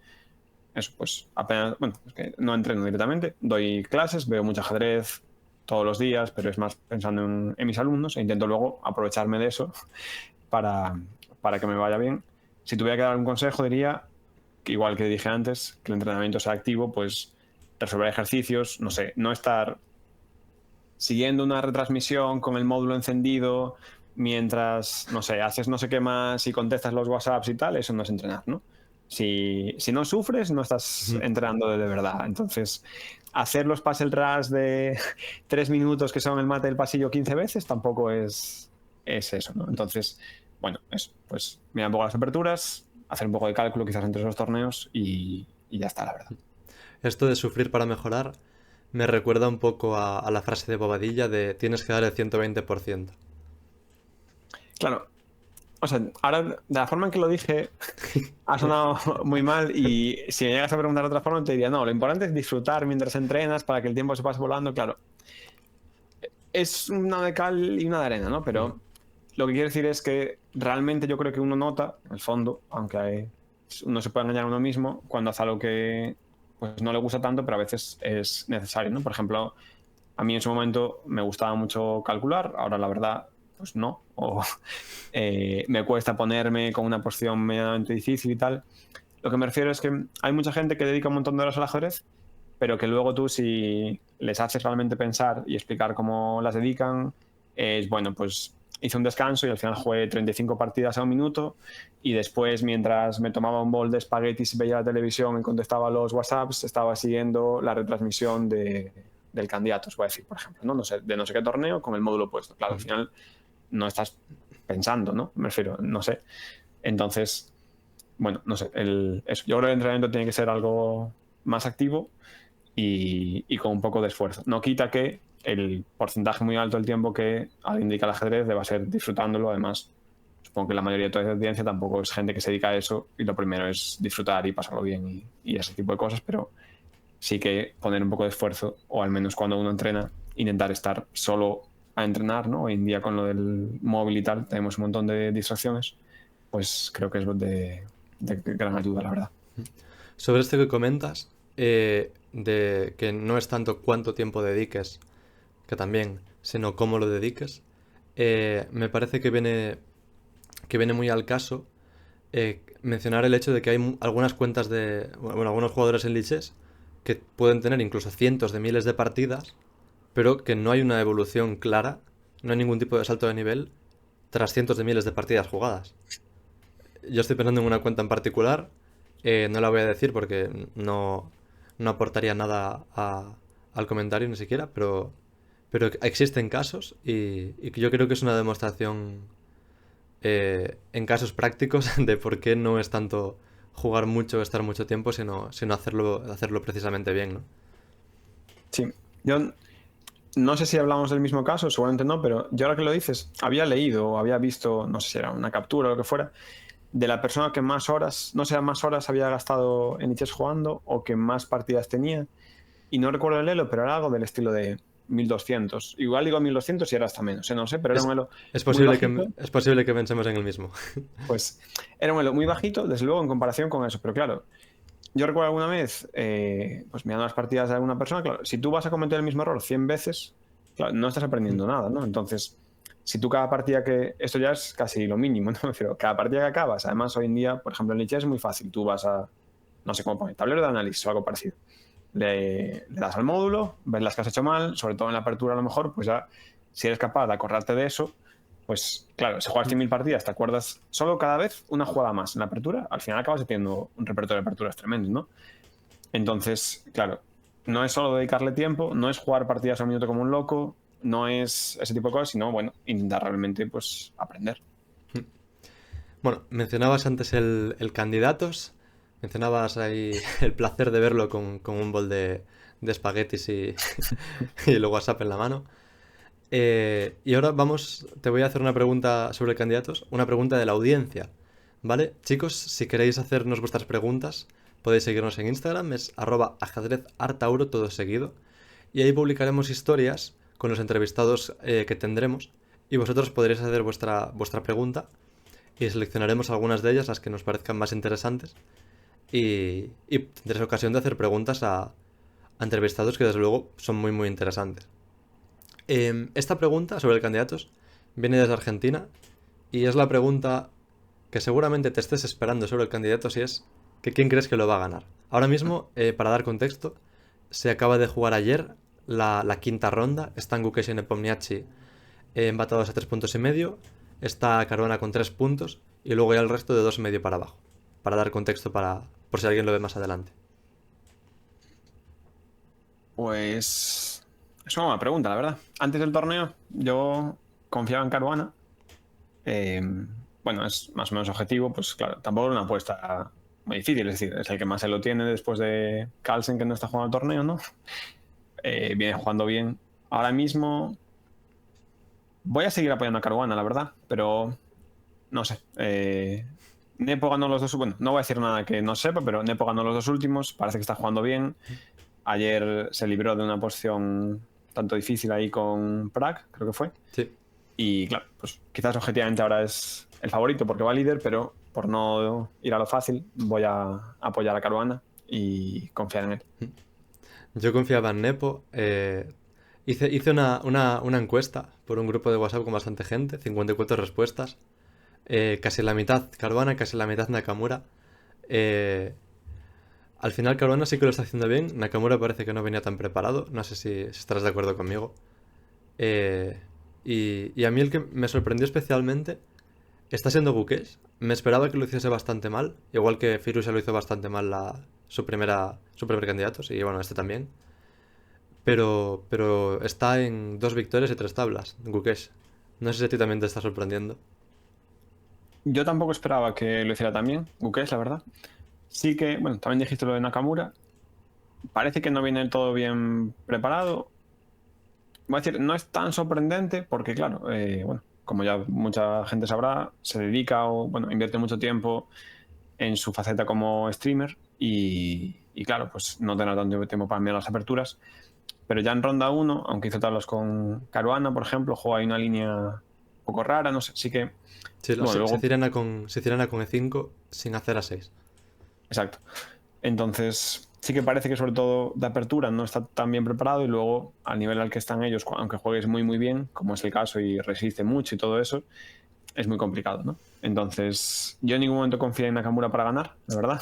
eso, pues apenas, bueno, es que no entreno directamente, doy clases, veo mucho ajedrez todos los días, pero es más pensando en mis alumnos, e intento luego aprovecharme de eso para, para que me vaya bien. Si tuviera que dar un consejo, diría que, igual que dije antes, que el entrenamiento sea activo, pues resolver ejercicios, no sé, no estar siguiendo una retransmisión con el módulo encendido mientras, no sé, haces no sé qué más y contestas los WhatsApps y tal. Eso no es entrenar, ¿no? Si no sufres, no estás entrenando de verdad. Entonces, hacer los pass ras de 3 minutos que son el mate del pasillo 15 veces tampoco es eso, ¿no? Entonces, bueno, eso, pues mirar un poco las aperturas, hacer un poco de cálculo quizás entre esos torneos y ya está, la verdad. Esto de sufrir para mejorar me recuerda un poco a la frase de Bobadilla de tienes que dar el 120%. Claro, o sea, ahora de la forma en que lo dije ha sonado muy mal y si me llegas a preguntar de otra forma te diría, no, lo importante es disfrutar mientras entrenas para que el tiempo se pase volando, claro. Es una de cal y una de arena, ¿no? Ujú. Pero lo que quiero decir es que realmente yo creo que uno nota, en el fondo, uno se puede engañar a uno mismo cuando hace algo que pues, no le gusta tanto, pero a veces es necesario, ¿no? Por ejemplo, a mí en su momento me gustaba mucho calcular, ahora la verdad, pues no. O me cuesta ponerme con una posición medianamente difícil y tal. Lo que me refiero es que hay mucha gente que dedica un montón de horas al ajedrez, pero que luego tú si les haces realmente pensar y explicar cómo las dedican, es bueno, pues hice un descanso y al final jugué 35 partidas a un minuto y después mientras me tomaba un bol de espaguetis y veía la televisión y contestaba los WhatsApps, estaba siguiendo la retransmisión del candidato, os voy a decir, por ejemplo, ¿no? No sé, de no sé qué torneo con el módulo puesto. Claro, al Ujú. final no estás pensando, ¿no? Me refiero, no sé. Entonces, bueno, no sé, eso. Yo creo que el entrenamiento tiene que ser algo más activo y con un poco de esfuerzo. No quita que el porcentaje muy alto del tiempo que indica el ajedrez deba ser disfrutándolo. Además, supongo que la mayoría de toda esa audiencia tampoco es gente que se dedica a eso y lo primero es disfrutar y pasarlo bien y ese tipo de cosas, pero sí que poner un poco de esfuerzo, o al menos cuando uno entrena, intentar estar solo a entrenar, ¿no? Hoy en día con lo del móvil y tal, tenemos un montón de distracciones, pues creo que es de gran ayuda, la verdad. Sobre esto que comentas, de que no es tanto cuánto tiempo dediques, que también, sino cómo lo dediques, me parece que viene muy al caso mencionar el hecho de que hay algunas cuentas de, bueno, algunos jugadores en lichess que pueden tener incluso cientos de miles de partidas, pero que no hay una evolución clara, no hay ningún tipo de salto de nivel tras cientos de miles de partidas jugadas. Yo estoy pensando en una cuenta en particular, no la voy a decir porque no aportaría nada al comentario ni siquiera, pero existen casos y yo creo que es una demostración en casos prácticos de por qué no es tanto jugar mucho, estar mucho tiempo, sino hacerlo precisamente bien, ¿no? Sí, yo no sé si hablamos del mismo caso, seguramente no, pero yo ahora que lo dices, había leído o había visto, no sé si era una captura o lo que fuera, de la persona que más horas, no sé, más horas había gastado en chess jugando o que más partidas tenía. Y no recuerdo el elo, pero era algo del estilo de 1200. Igual digo 1200 y era hasta menos, no sé, pero era un Es, elo es muy posible bajito. es posible que pensemos en el mismo. Pues era un elo muy bajito, desde luego, en comparación con eso. Pero claro, yo recuerdo alguna vez, pues mirando las partidas de alguna persona, claro, si tú vas a cometer el mismo error 100 veces, claro, no estás aprendiendo nada, ¿no? Entonces, si tú cada partida que... Esto ya es casi lo mínimo, ¿no? Pero cada partida que acabas, además hoy en día, por ejemplo, en Lich es muy fácil. Tú vas a, no sé cómo poner, tablero de análisis o algo parecido. Le das al módulo, ves las que has hecho mal, sobre todo en la apertura a lo mejor, pues ya, si eres capaz de acordarte de eso, pues claro, si juegas 100.000 partidas, te acuerdas solo cada vez una jugada más en la apertura, al final acabas teniendo un repertorio de aperturas tremendo, ¿no? Entonces, claro, no es solo dedicarle tiempo, no es jugar partidas a un minuto como un loco, no es ese tipo de cosas, sino, bueno, intentar realmente, pues, aprender. Bueno, mencionabas antes el candidatos, mencionabas ahí el placer de verlo con un bol de espaguetis y el WhatsApp en la mano. Y ahora te voy a hacer una pregunta sobre candidatos, una pregunta de la audiencia, ¿vale? Chicos, si queréis hacernos vuestras preguntas, podéis seguirnos en Instagram, es @ajedrezartauro, todo seguido, y ahí publicaremos historias con los entrevistados que tendremos, y vosotros podréis hacer vuestra pregunta, y seleccionaremos algunas de ellas, las que nos parezcan más interesantes, y tendréis ocasión de hacer preguntas a entrevistados que desde luego son muy muy interesantes. Esta pregunta sobre candidatos viene desde Argentina y es la pregunta que seguramente te estés esperando sobre el candidato si es que quién crees que lo va a ganar. Ahora mismo, para dar contexto, se acaba de jugar ayer la quinta ronda. Están Gukesh y Nepomniachtchi empatados a 3,5 puntos. Está Caruana con 3 puntos y luego ya el resto de 2,5 para abajo. Para dar contexto por si alguien lo ve más adelante. Pues es una buena pregunta, la verdad. Antes del torneo yo confiaba en Caruana. bueno, es más o menos objetivo, pues claro, tampoco es una apuesta muy difícil, es decir, es el que más se lo tiene después de Carlsen, que no está jugando el torneo, ¿no? Viene jugando bien. Ahora mismo voy a seguir apoyando a Caruana, la verdad, pero no sé. Nepo ganó los dos, bueno, no voy a decir nada que no sepa, pero Nepo ganó los dos últimos, parece que está jugando bien. Ayer se libró de una posición tanto difícil ahí con Prag, creo que fue. Sí. Y claro, pues quizás objetivamente ahora es el favorito porque va líder, pero por no ir a lo fácil, voy a apoyar a Caruana y confiar en él. Yo confiaba en Nepo. Hice una encuesta por un grupo de WhatsApp con bastante gente, 54 respuestas. Casi la mitad Caruana, casi la mitad Nakamura. Eh, Al final Caruana sí que lo está haciendo bien. Nakamura parece que no venía tan preparado. No sé si estarás de acuerdo conmigo. Y a mí el que me sorprendió especialmente está siendo Gukesh. Me esperaba que lo hiciese bastante mal. Igual que Firusia lo hizo bastante mal su primer candidato. Y bueno, este también. Pero está en 2 victorias y 3 tablas, Gukesh. No sé si a ti también te está sorprendiendo. Yo tampoco esperaba que lo hiciera tan bien, Gukesh, la verdad. Sí que, bueno, también dijiste lo de Nakamura. Parece que no viene del todo bien preparado. Voy a decir, no es tan sorprendente porque, claro, bueno, como ya mucha gente sabrá, se dedica o, bueno, invierte mucho tiempo en su faceta como streamer y claro, pues no tendrá tanto tiempo para mirar las aperturas. Pero ya en ronda uno, aunque hizo tablas con Caruana, por ejemplo, juega ahí una línea un poco rara, no sé, sí que, Sí, bueno, luego, se cirana con E5 sin hacer A6. exacto. Entonces, sí que parece que sobre todo de apertura no está tan bien preparado y luego al nivel al que están ellos, aunque juegues muy muy bien, como es el caso y resiste mucho y todo eso, es muy complicado, ¿no? Entonces, yo en ningún momento confié en Nakamura para ganar, la verdad.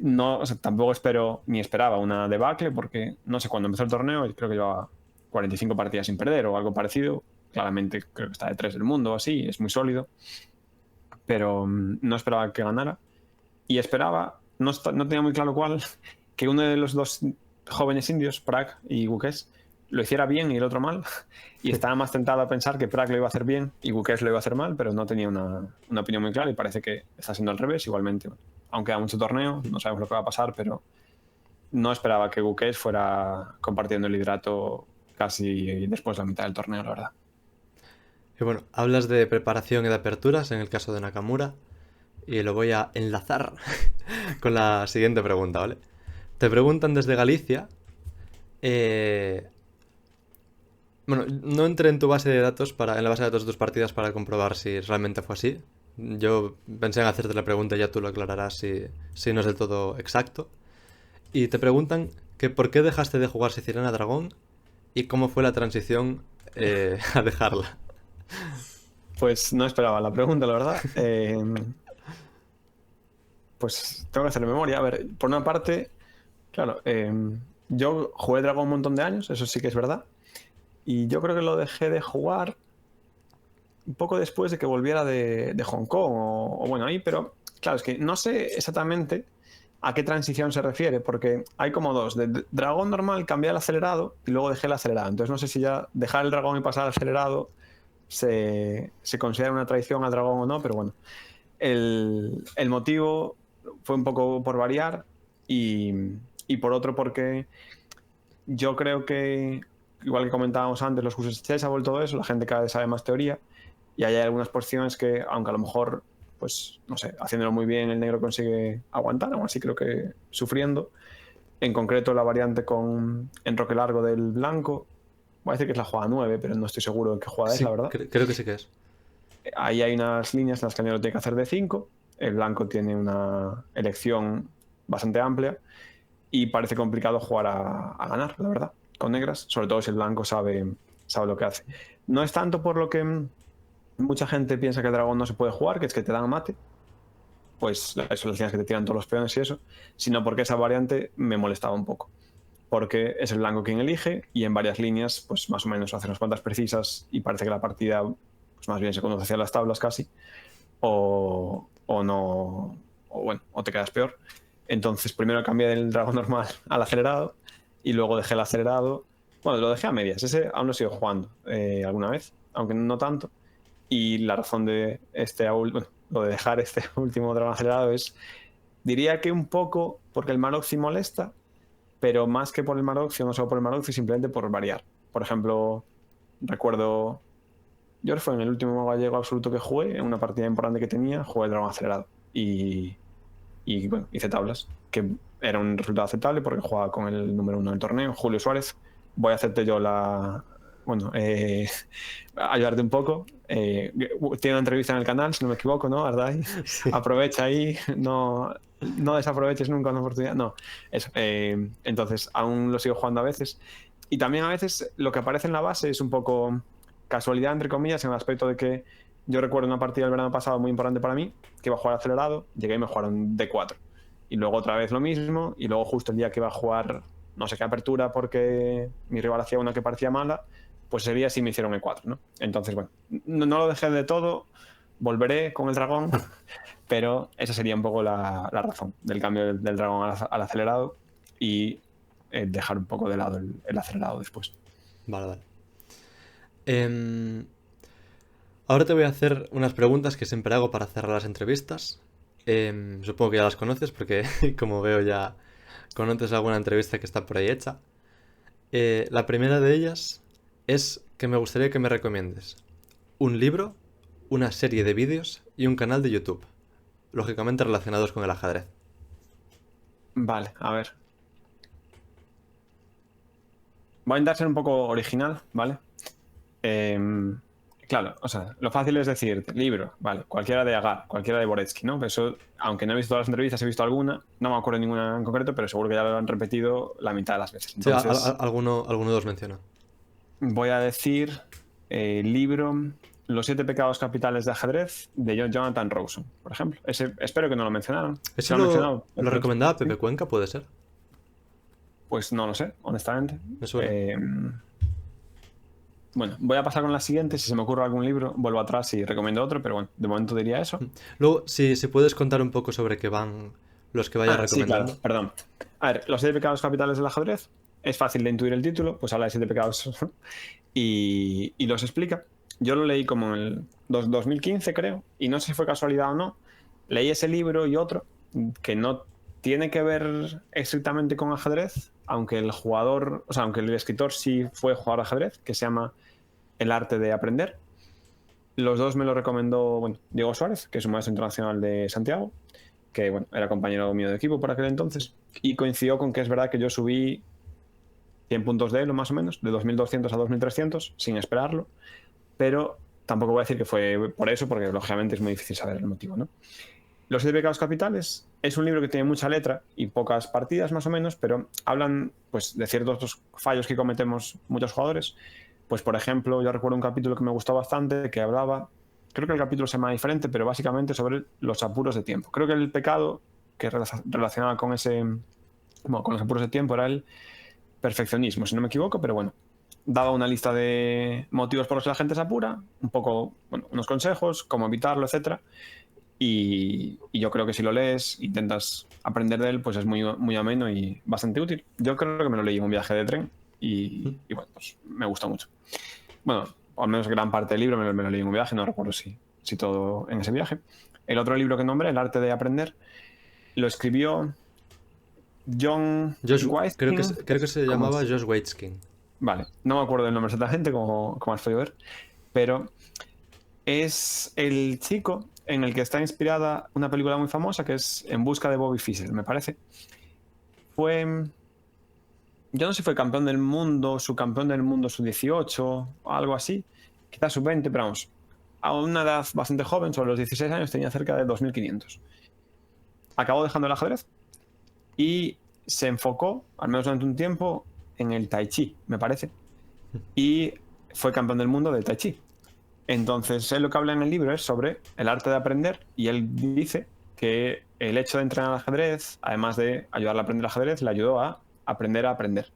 No, o sea, tampoco espero ni esperaba una debacle porque no sé cuándo empezó el torneo, creo que llevaba 45 partidas sin perder o algo parecido. Claramente creo que está de 3 del mundo o así, es muy sólido, pero no esperaba que ganara. Y esperaba, no tenía muy claro cuál, que uno de los dos jóvenes indios, Prag y Gukesh, lo hiciera bien y el otro mal. Y estaba más tentado a pensar que Prag lo iba a hacer bien y Gukesh lo iba a hacer mal, pero no tenía una opinión muy clara y parece que está siendo al revés igualmente. Aunque queda mucho torneo, no sabemos lo que va a pasar, pero no esperaba que Gukesh fuera compartiendo el liderato casi después de la mitad del torneo, la verdad. Y bueno, hablas de preparación y de aperturas en el caso de Nakamura. Y lo voy a enlazar con la siguiente pregunta, ¿vale? Te preguntan desde Galicia. eh, Bueno, no entré en tu base de datos en la base de datos de tus partidas para comprobar si realmente fue así. Yo pensé en hacerte la pregunta y ya tú lo aclararás si no es del todo exacto. Y te preguntan que por qué dejaste de jugar Siciliana Dragón y cómo fue la transición a dejarla. Pues no esperaba la pregunta, la verdad. Pues tengo que hacer memoria. A ver, por una parte, claro, yo jugué Dragon un montón de años, eso sí que es verdad. Y yo creo que lo dejé de jugar un poco después de que volviera de Hong Kong o bueno, ahí, pero claro, es que no sé exactamente a qué transición se refiere, porque hay como dos. De dragón normal cambié al acelerado y luego dejé el acelerado. Entonces no sé si ya dejar el dragón y pasar al acelerado se considera una traición al dragón o no, pero bueno. El motivo fue un poco por variar y, y por otro porque yo creo que, igual que comentábamos antes, los cursos de Chessable, todo eso, la gente cada vez sabe más teoría y hay algunas posiciones que, aunque a lo mejor, pues, no sé, haciéndolo muy bien el negro consigue aguantar, aún así creo que sufriendo. En concreto la variante con enroque largo del blanco, voy a decir que es la jugada 9, pero no estoy seguro de qué jugada es, la Sí, verdad. creo que sí que es. Ahí hay unas líneas en las que el negro tiene que hacer de 5, el blanco tiene una elección bastante amplia y parece complicado jugar a ganar, la verdad, con negras, sobre todo si el blanco sabe lo que hace. No es tanto por lo que mucha gente piensa que el dragón no se puede jugar, que es que te dan mate, pues eso, las líneas que te tiran todos los peones y eso, sino porque esa variante me molestaba un poco. Porque es el blanco quien elige y en varias líneas, pues más o menos hace unas cuantas precisas y parece que la partida, pues más bien se conduce hacia las tablas casi, o no, o bueno, o te quedas peor. Entonces primero cambié del dragón normal al acelerado y luego dejé el acelerado. Bueno, lo dejé a medias, ese aún lo sigo jugando alguna vez, aunque no tanto. Y la razón de bueno, lo de dejar este último dragón acelerado es, diría que un poco porque el Maroxy molesta, pero más que por el Maroxy, no solo por el Maroxy, simplemente por variar. Por ejemplo, recuerdo, yo fue en el último gallego absoluto que jugué, en una partida importante que tenía, jugué el dragón acelerado. Y bueno, hice tablas, que era un resultado aceptable porque jugaba con el número 1 del torneo, Julio Suárez. Voy a hacerte yo bueno, ayudarte un poco. Tiene una entrevista en el canal, si no me equivoco, ¿no, Ardai? Sí. Aprovecha ahí, no desaproveches nunca una oportunidad. No, eso. Entonces, aún lo sigo jugando a veces. Y también a veces lo que aparece en la base es un poco casualidad, entre comillas, en el aspecto de que yo recuerdo una partida del verano pasado muy importante para mí, que iba a jugar acelerado, llegué y me jugaron D4. Y luego otra vez lo mismo, y luego justo el día que iba a jugar no sé qué apertura porque mi rival hacía una que parecía mala, pues ese día sí me hicieron E4, ¿no? Entonces, bueno, no lo dejé de todo, volveré con el dragón, pero esa sería un poco la razón del cambio del dragón al acelerado y dejar un poco de lado el acelerado después. Vale. Ahora te voy a hacer unas preguntas que siempre hago para cerrar las entrevistas. Supongo que ya las conoces porque, como veo, ya conoces alguna entrevista que está por ahí hecha. La primera de ellas es que me gustaría que me recomiendes un libro, una serie de vídeos y un canal de YouTube, lógicamente relacionados con el ajedrez. Vale, a ver. Voy a intentar ser un poco original, ¿vale? Claro, o sea, lo fácil es decir, libro, vale, cualquiera de Agar, cualquiera de Boretsky, ¿no? Eso, aunque no he visto todas las entrevistas, he visto alguna, no me acuerdo de ninguna en concreto, pero seguro que ya lo han repetido la mitad de las veces. Sí, Entonces, alguno de los mencionó. voy a decir libro Los 7 pecados capitales de ajedrez de Jonathan Rawson, por ejemplo. Ese, espero que no lo mencionaron. ¿Ese Si lo han mencionado, lo perfecto. recomendaba ¿Sí? Pepe Cuenca, puede ser? Pues no lo sé, honestamente. Me suena. Bueno, voy a pasar con la siguiente. Si se me ocurre algún libro, vuelvo atrás y recomiendo otro, pero bueno, de momento diría eso. Luego, si puedes contar un poco sobre qué van los que vayas Sí, claro, recomendando. perdón. A ver, los 7 pecados capitales del ajedrez. Es fácil de intuir el título, pues habla de 7 pecados y los explica. Yo lo leí como en el 2015, creo, y no sé si fue casualidad o no. Leí ese libro y otro que no tiene que ver estrictamente con ajedrez, aunque el jugador, o sea, aunque el escritor sí fue jugador de ajedrez, que se llama El arte de aprender. Los dos me lo recomendó, bueno, Diego Suárez, que es un maestro internacional de Santiago, que bueno, era compañero mío de equipo por aquel entonces, y coincidió con que es verdad que yo subí 100 puntos de él, más o menos, de 2200 a 2300, sin esperarlo, pero tampoco voy a decir que fue por eso, porque lógicamente es muy difícil saber el motivo, ¿no? Los 7 pecados capitales es un libro que tiene mucha letra y pocas partidas, más o menos, pero hablan pues, de ciertos fallos que cometemos muchos jugadores. Pues, por ejemplo, yo recuerdo un capítulo que me gustó bastante, que hablaba, creo que el capítulo se llama diferente, pero básicamente sobre los apuros de tiempo. Creo que el pecado que relacionaba con con los apuros de tiempo era el perfeccionismo, si no me equivoco, pero bueno, daba una lista de motivos por los que la gente se apura, un poco, bueno, unos consejos, cómo evitarlo, etcétera. Y yo creo que si lo lees, intentas aprender de él, pues es muy, muy ameno y bastante útil. Yo creo que me lo leí en un viaje de tren y bueno, pues me gustó mucho. Bueno, al menos gran parte del libro me lo leí en un viaje, no recuerdo si todo en ese viaje. El otro libro que nombré, El arte de aprender, lo escribió John Creo Weisking. que se llamaba Josh Waitzkin. Vale, no me acuerdo del nombre exactamente, como has podido ver, pero es el chico en el que está inspirada una película muy famosa que es En busca de Bobby Fischer, me parece. Yo no sé si fue campeón del mundo, subcampeón del mundo sub-18 o algo así, quizás sub-20, pero vamos, a una edad bastante joven, sobre los 16 años, tenía cerca de 2500. Acabó dejando el ajedrez y se enfocó, al menos durante un tiempo, en el Tai Chi, me parece, y fue campeón del mundo de Tai Chi. Entonces, él lo que habla en el libro es sobre el arte de aprender y él dice que el hecho de entrenar al ajedrez, además de ayudarle a aprender ajedrez, le ayudó a aprender a aprender.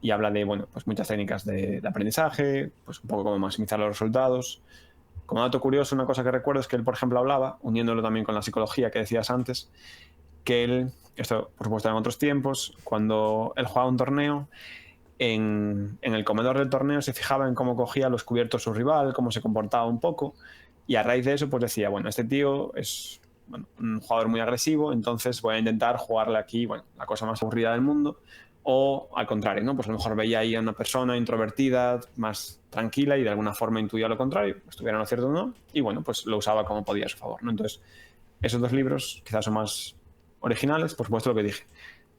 Y habla de, bueno, pues muchas técnicas de aprendizaje, pues un poco cómo maximizar los resultados. Como dato curioso, una cosa que recuerdo es que él, por ejemplo, hablaba, uniéndolo también con la psicología que decías antes, que él, esto por supuesto en otros tiempos, cuando él jugaba un torneo, en el comedor del torneo se fijaba en cómo cogía los cubiertos su rival, cómo se comportaba un poco, Y a raíz de eso, pues decía, bueno, este tío es un jugador muy agresivo, entonces voy a intentar jugarle aquí, bueno, la cosa más aburrida del mundo. O al contrario, ¿no? Pues a lo mejor veía ahí a una persona introvertida, más tranquila y de alguna forma intuía lo contrario, estuviera lo cierto o no, y bueno, pues lo usaba como podía a su favor, ¿no? Entonces, esos dos libros quizás son más originales, por supuesto lo que dije.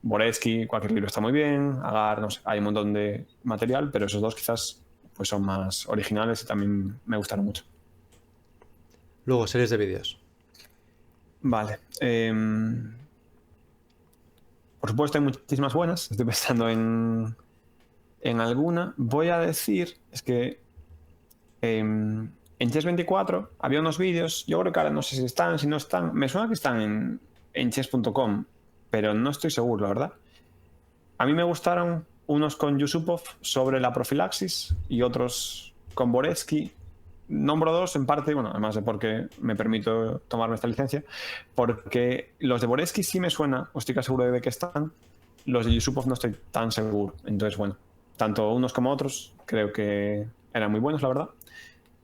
Boretsky, cualquier libro está muy bien, Agar, no sé, hay un montón de material, pero esos dos quizás pues son más originales y también me gustaron mucho. Luego, series de vídeos. Vale. Por supuesto hay muchísimas buenas, estoy pensando en alguna. Voy a decir, es que en Chess24 había unos vídeos, yo creo que ahora no sé si están, si no están, me suena que están en chess.com, pero no estoy seguro, la verdad. A mí me gustaron unos con Yusupov sobre la profilaxis y otros con Boretsky. Nombro dos en parte, bueno, además de porque me permito tomarme esta licencia, porque los de Boretsky sí me suena, o estoy casi seguro de que están, los de Yusupov no estoy tan seguro. Entonces, bueno, tanto unos como otros creo que eran muy buenos, la verdad.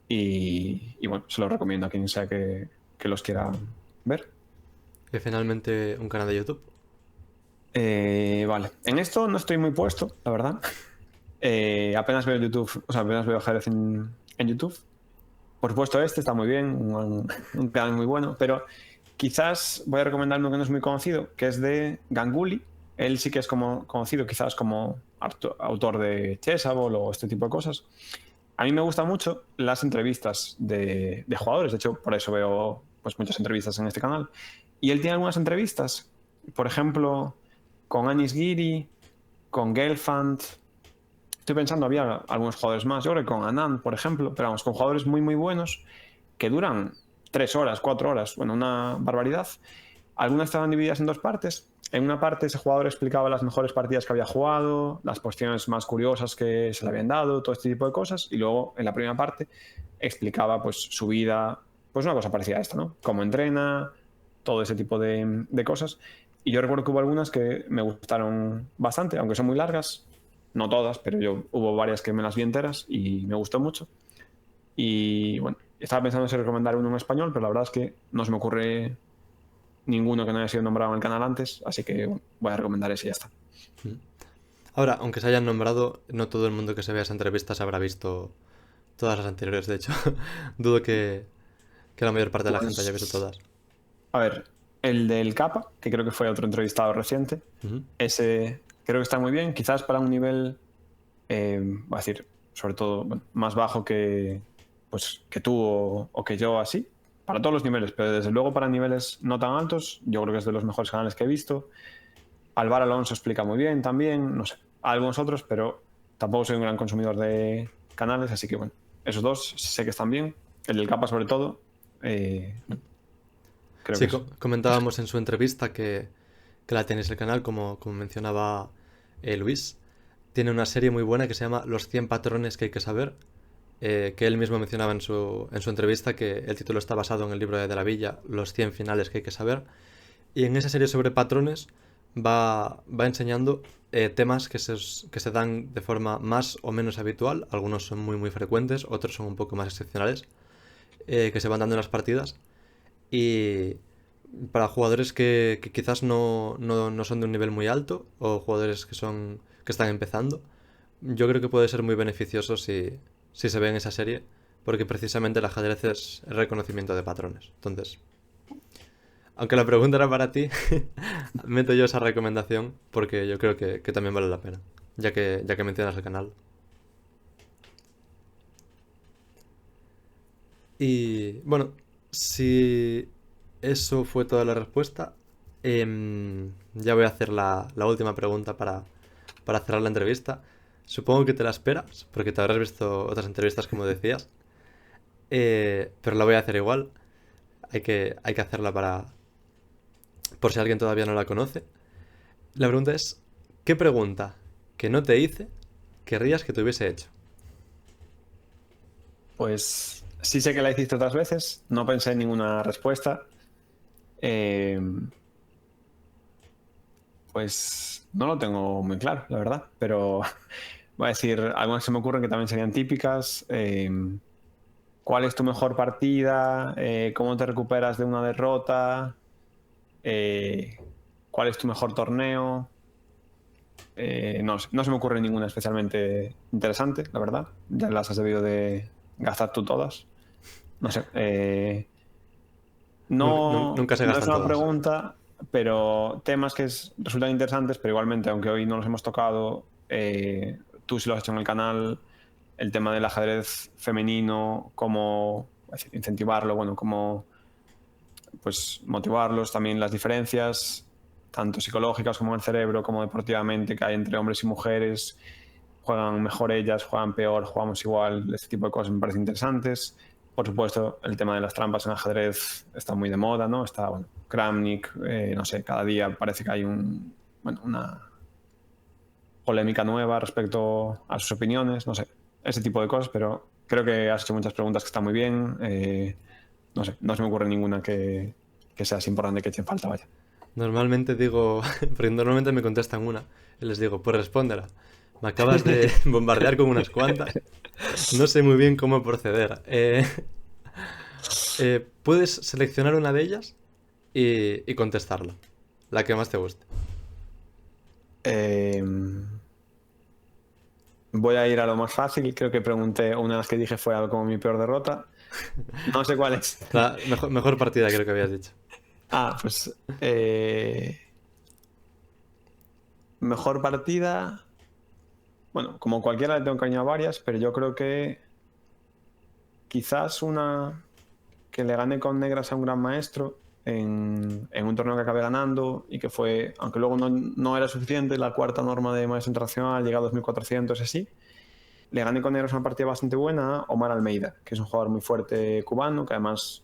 Y bueno, se los recomiendo a quien sea que los quiera ver. Y finalmente, un canal de YouTube. Vale, en esto no estoy muy puesto, la verdad. Apenas veo YouTube, o sea, apenas veo ajedrez en YouTube. Por supuesto, este está muy bien, un canal muy bueno, pero quizás voy a recomendar uno que no es muy conocido, que es de Ganguly. Él sí que es como conocido quizás como autor de Chessable o este tipo de cosas. A mí me gustan mucho las entrevistas de jugadores, de hecho, por eso veo pues, muchas entrevistas en este canal. Y él tiene algunas entrevistas, por ejemplo, con Anis Giri, con Gelfand. Estoy pensando, había algunos jugadores más, yo creo que con Anand, por ejemplo, pero vamos, con jugadores muy, muy buenos que duran 3 horas, 4 horas, bueno, una barbaridad. Algunas estaban divididas en dos partes. En una parte ese jugador explicaba las mejores partidas que había jugado, las posiciones más curiosas que se le habían dado, todo este tipo de cosas. Y luego en la primera parte explicaba pues su vida, pues una cosa parecida a esta, ¿no? Cómo entrena, todo ese tipo de cosas. Y yo recuerdo que hubo algunas que me gustaron bastante, aunque son muy largas. No todas, pero hubo varias que me las vi enteras y me gustó mucho. Y bueno, estaba pensando en recomendar uno en español, pero la verdad es que no se me ocurre ninguno que no haya sido nombrado en el canal antes, así que bueno, voy a recomendar ese y ya está. Ahora, aunque se hayan nombrado, no todo el mundo que se vea esa entrevista se habrá visto todas las anteriores, de hecho. Dudo que la mayor parte de la gente haya visto Pues, todas. a ver, el del Capa, que creo que fue otro entrevistado reciente, Ujú. ese creo que está muy bien, quizás para un nivel, voy a decir, sobre todo bueno, más bajo pues, que tú o que yo así, para todos los niveles, pero desde luego para niveles no tan altos, yo creo que es de los mejores canales que he visto. Alvar Alonso explica muy bien también, no sé, algunos otros, pero tampoco soy un gran consumidor de canales, así que bueno, esos dos sé que están bien. El del Capa sobre todo, creo que Sí, es. comentábamos en su entrevista que la tenéis en el canal, como mencionaba Luis. Tiene una serie muy buena que se llama Los 100 patrones que hay que saber, que él mismo mencionaba en su entrevista que el título está basado en el libro de la Villa, Los 100 finales que hay que saber. Y en esa serie sobre patrones va enseñando temas que se dan de forma más o menos habitual. Algunos son muy muy frecuentes, otros son un poco más excepcionales, que se van dando en las partidas. Y para jugadores que quizás no son de un nivel muy alto o jugadores que están empezando, yo creo que puede ser muy beneficioso si se ve en esa serie, porque precisamente el ajedrez es el reconocimiento de patrones. Entonces, aunque la pregunta era para ti, meto yo esa recomendación porque yo creo que también vale la pena, ya que mencionas el canal. Y bueno, si eso fue toda la respuesta, ya voy a hacer la última pregunta para cerrar la entrevista. Supongo que te la esperas, porque te habrás visto otras entrevistas como decías, pero la voy a hacer igual. Hay que hacerla por si alguien todavía no la conoce. La pregunta es, ¿qué pregunta que no te hice querrías que te hubiese hecho? Pues sí sé que la hiciste otras veces, no pensé en ninguna respuesta. Eh, pues no lo tengo muy claro, la verdad, pero voy a decir algunas que se me ocurren que también serían típicas. ¿Cuál es tu mejor partida? ¿Cómo te recuperas de una derrota? ¿Cuál es tu mejor torneo? No sé, no se me ocurre ninguna especialmente interesante, la verdad. Ya las has debido de gastar tú todas. No sé. Nunca se No es gastan una todas. pregunta, pero temas que resultan interesantes, pero igualmente, aunque hoy no los hemos tocado, tú sí lo has hecho en el canal, el tema del ajedrez femenino, cómo incentivarlo, bueno, cómo pues motivarlos, también las diferencias, tanto psicológicas como en el cerebro, como deportivamente, que hay entre hombres y mujeres, juegan mejor ellas, juegan peor, jugamos igual, este tipo de cosas me parecen interesantes. Por supuesto, el tema de las trampas en ajedrez está muy de moda, ¿no? Está, bueno, Kramnik, no sé, cada día parece que hay una polémica nueva respecto a sus opiniones, no sé, ese tipo de cosas, pero creo que has hecho muchas preguntas que están muy bien. No sé, no se me ocurre ninguna que sea así importante que eche en falta, vaya. Normalmente digo, porque normalmente me contestan una y les digo, pues respóndela. Me acabas de bombardear con unas cuantas. No sé muy bien cómo proceder. Puedes seleccionar una de ellas y contestarla. La que más te guste. Eh, Voy a ir a lo más fácil. Creo que pregunté, una de las que dije fue algo como mi peor derrota. No sé cuál es. La mejor partida creo que habías dicho. Pues mejor partida. Bueno, como cualquiera le tengo cariño a varias, pero yo creo que quizás una que le gané con negras a un gran maestro en un torneo que acabé ganando y que fue, aunque luego no era suficiente, la cuarta norma de maestro internacional, llega a 2400 y así. Le gané con negros una partida bastante buena a Omar Almeida, que es un jugador muy fuerte cubano, que además,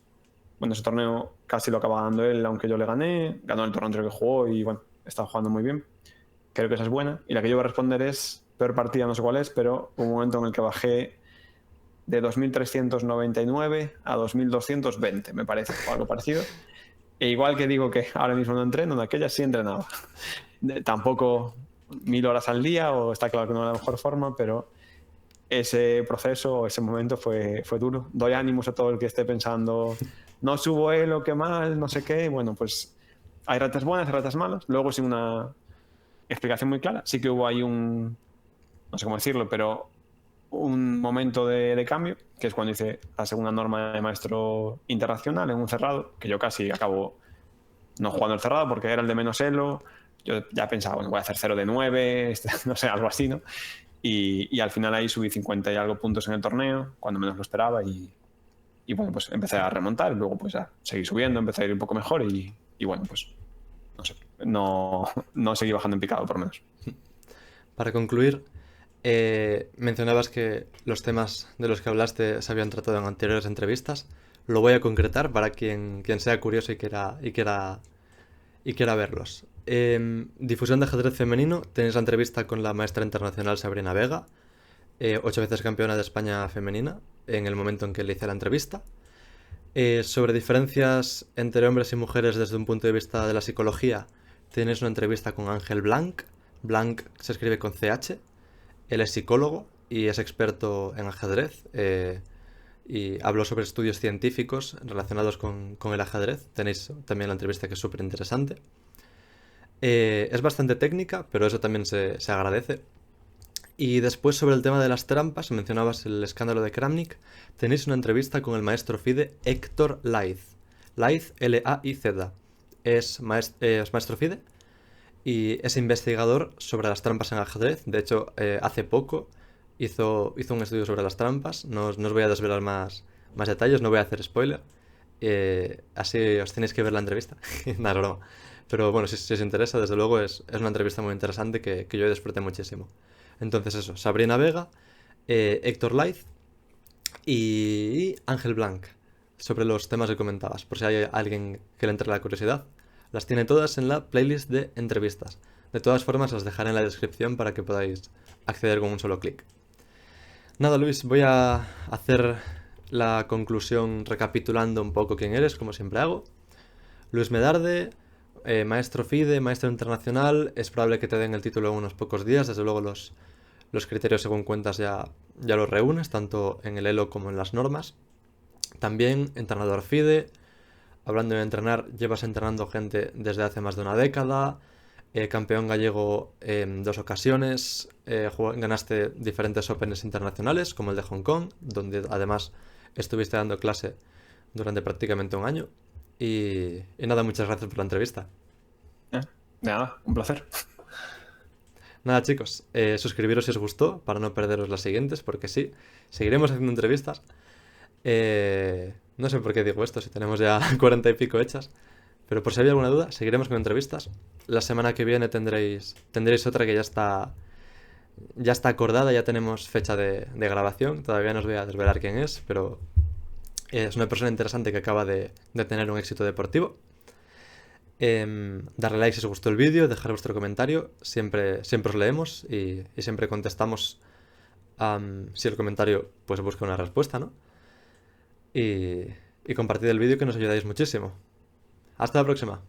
bueno, ese torneo casi lo acaba ganando él, aunque yo le gané, ganó el torneo anterior que jugó y bueno, está jugando muy bien. Creo que esa es buena. Y la que yo voy a responder es, peor partida, no sé cuál es, pero un momento en el que bajé de 2399 a 2220, me parece, o algo parecido. E igual que digo que ahora mismo no entreno, en aquella sí entrenaba. Tampoco 1000 horas al día, o está claro que no era la mejor forma, pero ese proceso o ese momento fue duro. Doy ánimos a todo el que esté pensando, no subo o qué mal, no sé qué. Bueno, pues hay ratas buenas, hay ratas malas. Luego, sin una explicación muy clara, sí que hubo ahí no sé cómo decirlo, pero un momento de cambio, que es cuando hice la segunda norma de maestro internacional en un cerrado, que yo casi acabo no jugando el cerrado porque era el de menos elo. Yo ya pensaba, bueno, voy a hacer 0 de 9, no sé, algo así, ¿no? Y al final ahí subí 50 y algo puntos en el torneo, cuando menos lo esperaba, y bueno, pues empecé a remontar, y luego pues ya seguí subiendo, empecé a ir un poco mejor y bueno, pues no sé, no seguí bajando en picado por lo menos. Para concluir, mencionabas que los temas de los que hablaste se habían tratado en anteriores entrevistas. Lo voy a concretar para quien sea curioso y quiera verlos. Difusión de ajedrez femenino, tenéis la entrevista con la maestra internacional Sabrina Vega, 8 veces campeona de España femenina, en el momento en que le hice la entrevista. Sobre diferencias entre hombres y mujeres desde un punto de vista de la psicología, tenéis una entrevista con Ángel Blanc. Blanc se escribe con CH. Él es psicólogo y es experto en ajedrez. Y habló sobre estudios científicos relacionados con el ajedrez. Tenéis también la entrevista que es súper interesante. Es bastante técnica, pero eso también se agradece. Y después sobre el tema de las trampas, mencionabas el escándalo de Kramnik, tenéis una entrevista con el maestro FIDE Héctor Laiz. Laiz, Laiz. Es maestro FIDE y es investigador sobre las trampas en ajedrez. De hecho, hace poco hizo un estudio sobre las trampas. No os voy a desvelar más detalles, no voy a hacer spoiler. Así os tenéis que ver la entrevista. Nada, broma. Pero bueno, si os interesa, desde luego es una entrevista muy interesante que yo disfruté muchísimo. Entonces eso, Sabrina Vega, Héctor Laiz y Ángel Blanc, sobre los temas que comentabas, por si hay alguien que le entre la curiosidad. Las tiene todas en la playlist de entrevistas. De todas formas, las dejaré en la descripción para que podáis acceder con un solo clic. Nada, Luis, voy a hacer la conclusión recapitulando un poco quién eres, como siempre hago. Luis Medarde, maestro FIDE, maestro internacional. Es probable que te den el título en unos pocos días. Desde luego los criterios según cuentas ya los reúnes, tanto en el ELO como en las normas. También entrenador FIDE. Hablando de entrenar, llevas entrenando gente desde hace más de una década. Campeón gallego en 2 ocasiones. Ganaste diferentes Opens internacionales, como el de Hong Kong, donde además estuviste dando clase durante prácticamente un año. Y nada, muchas gracias por la entrevista. De nada, un placer. Nada, chicos, suscribiros si os gustó para no perderos las siguientes, porque sí, seguiremos haciendo entrevistas. No sé por qué digo esto, si tenemos ya 40 y pico hechas, pero por si había alguna duda, seguiremos con entrevistas. La semana que viene tendréis otra que ya está acordada, ya tenemos fecha de grabación. Todavía no os voy a desvelar quién es, pero es una persona interesante que acaba de tener un éxito deportivo. Darle like si os gustó el vídeo, dejar vuestro comentario, siempre os leemos y siempre contestamos si el comentario pues busca una respuesta, ¿no? Y compartid el vídeo, que nos ayudáis muchísimo. Hasta la próxima.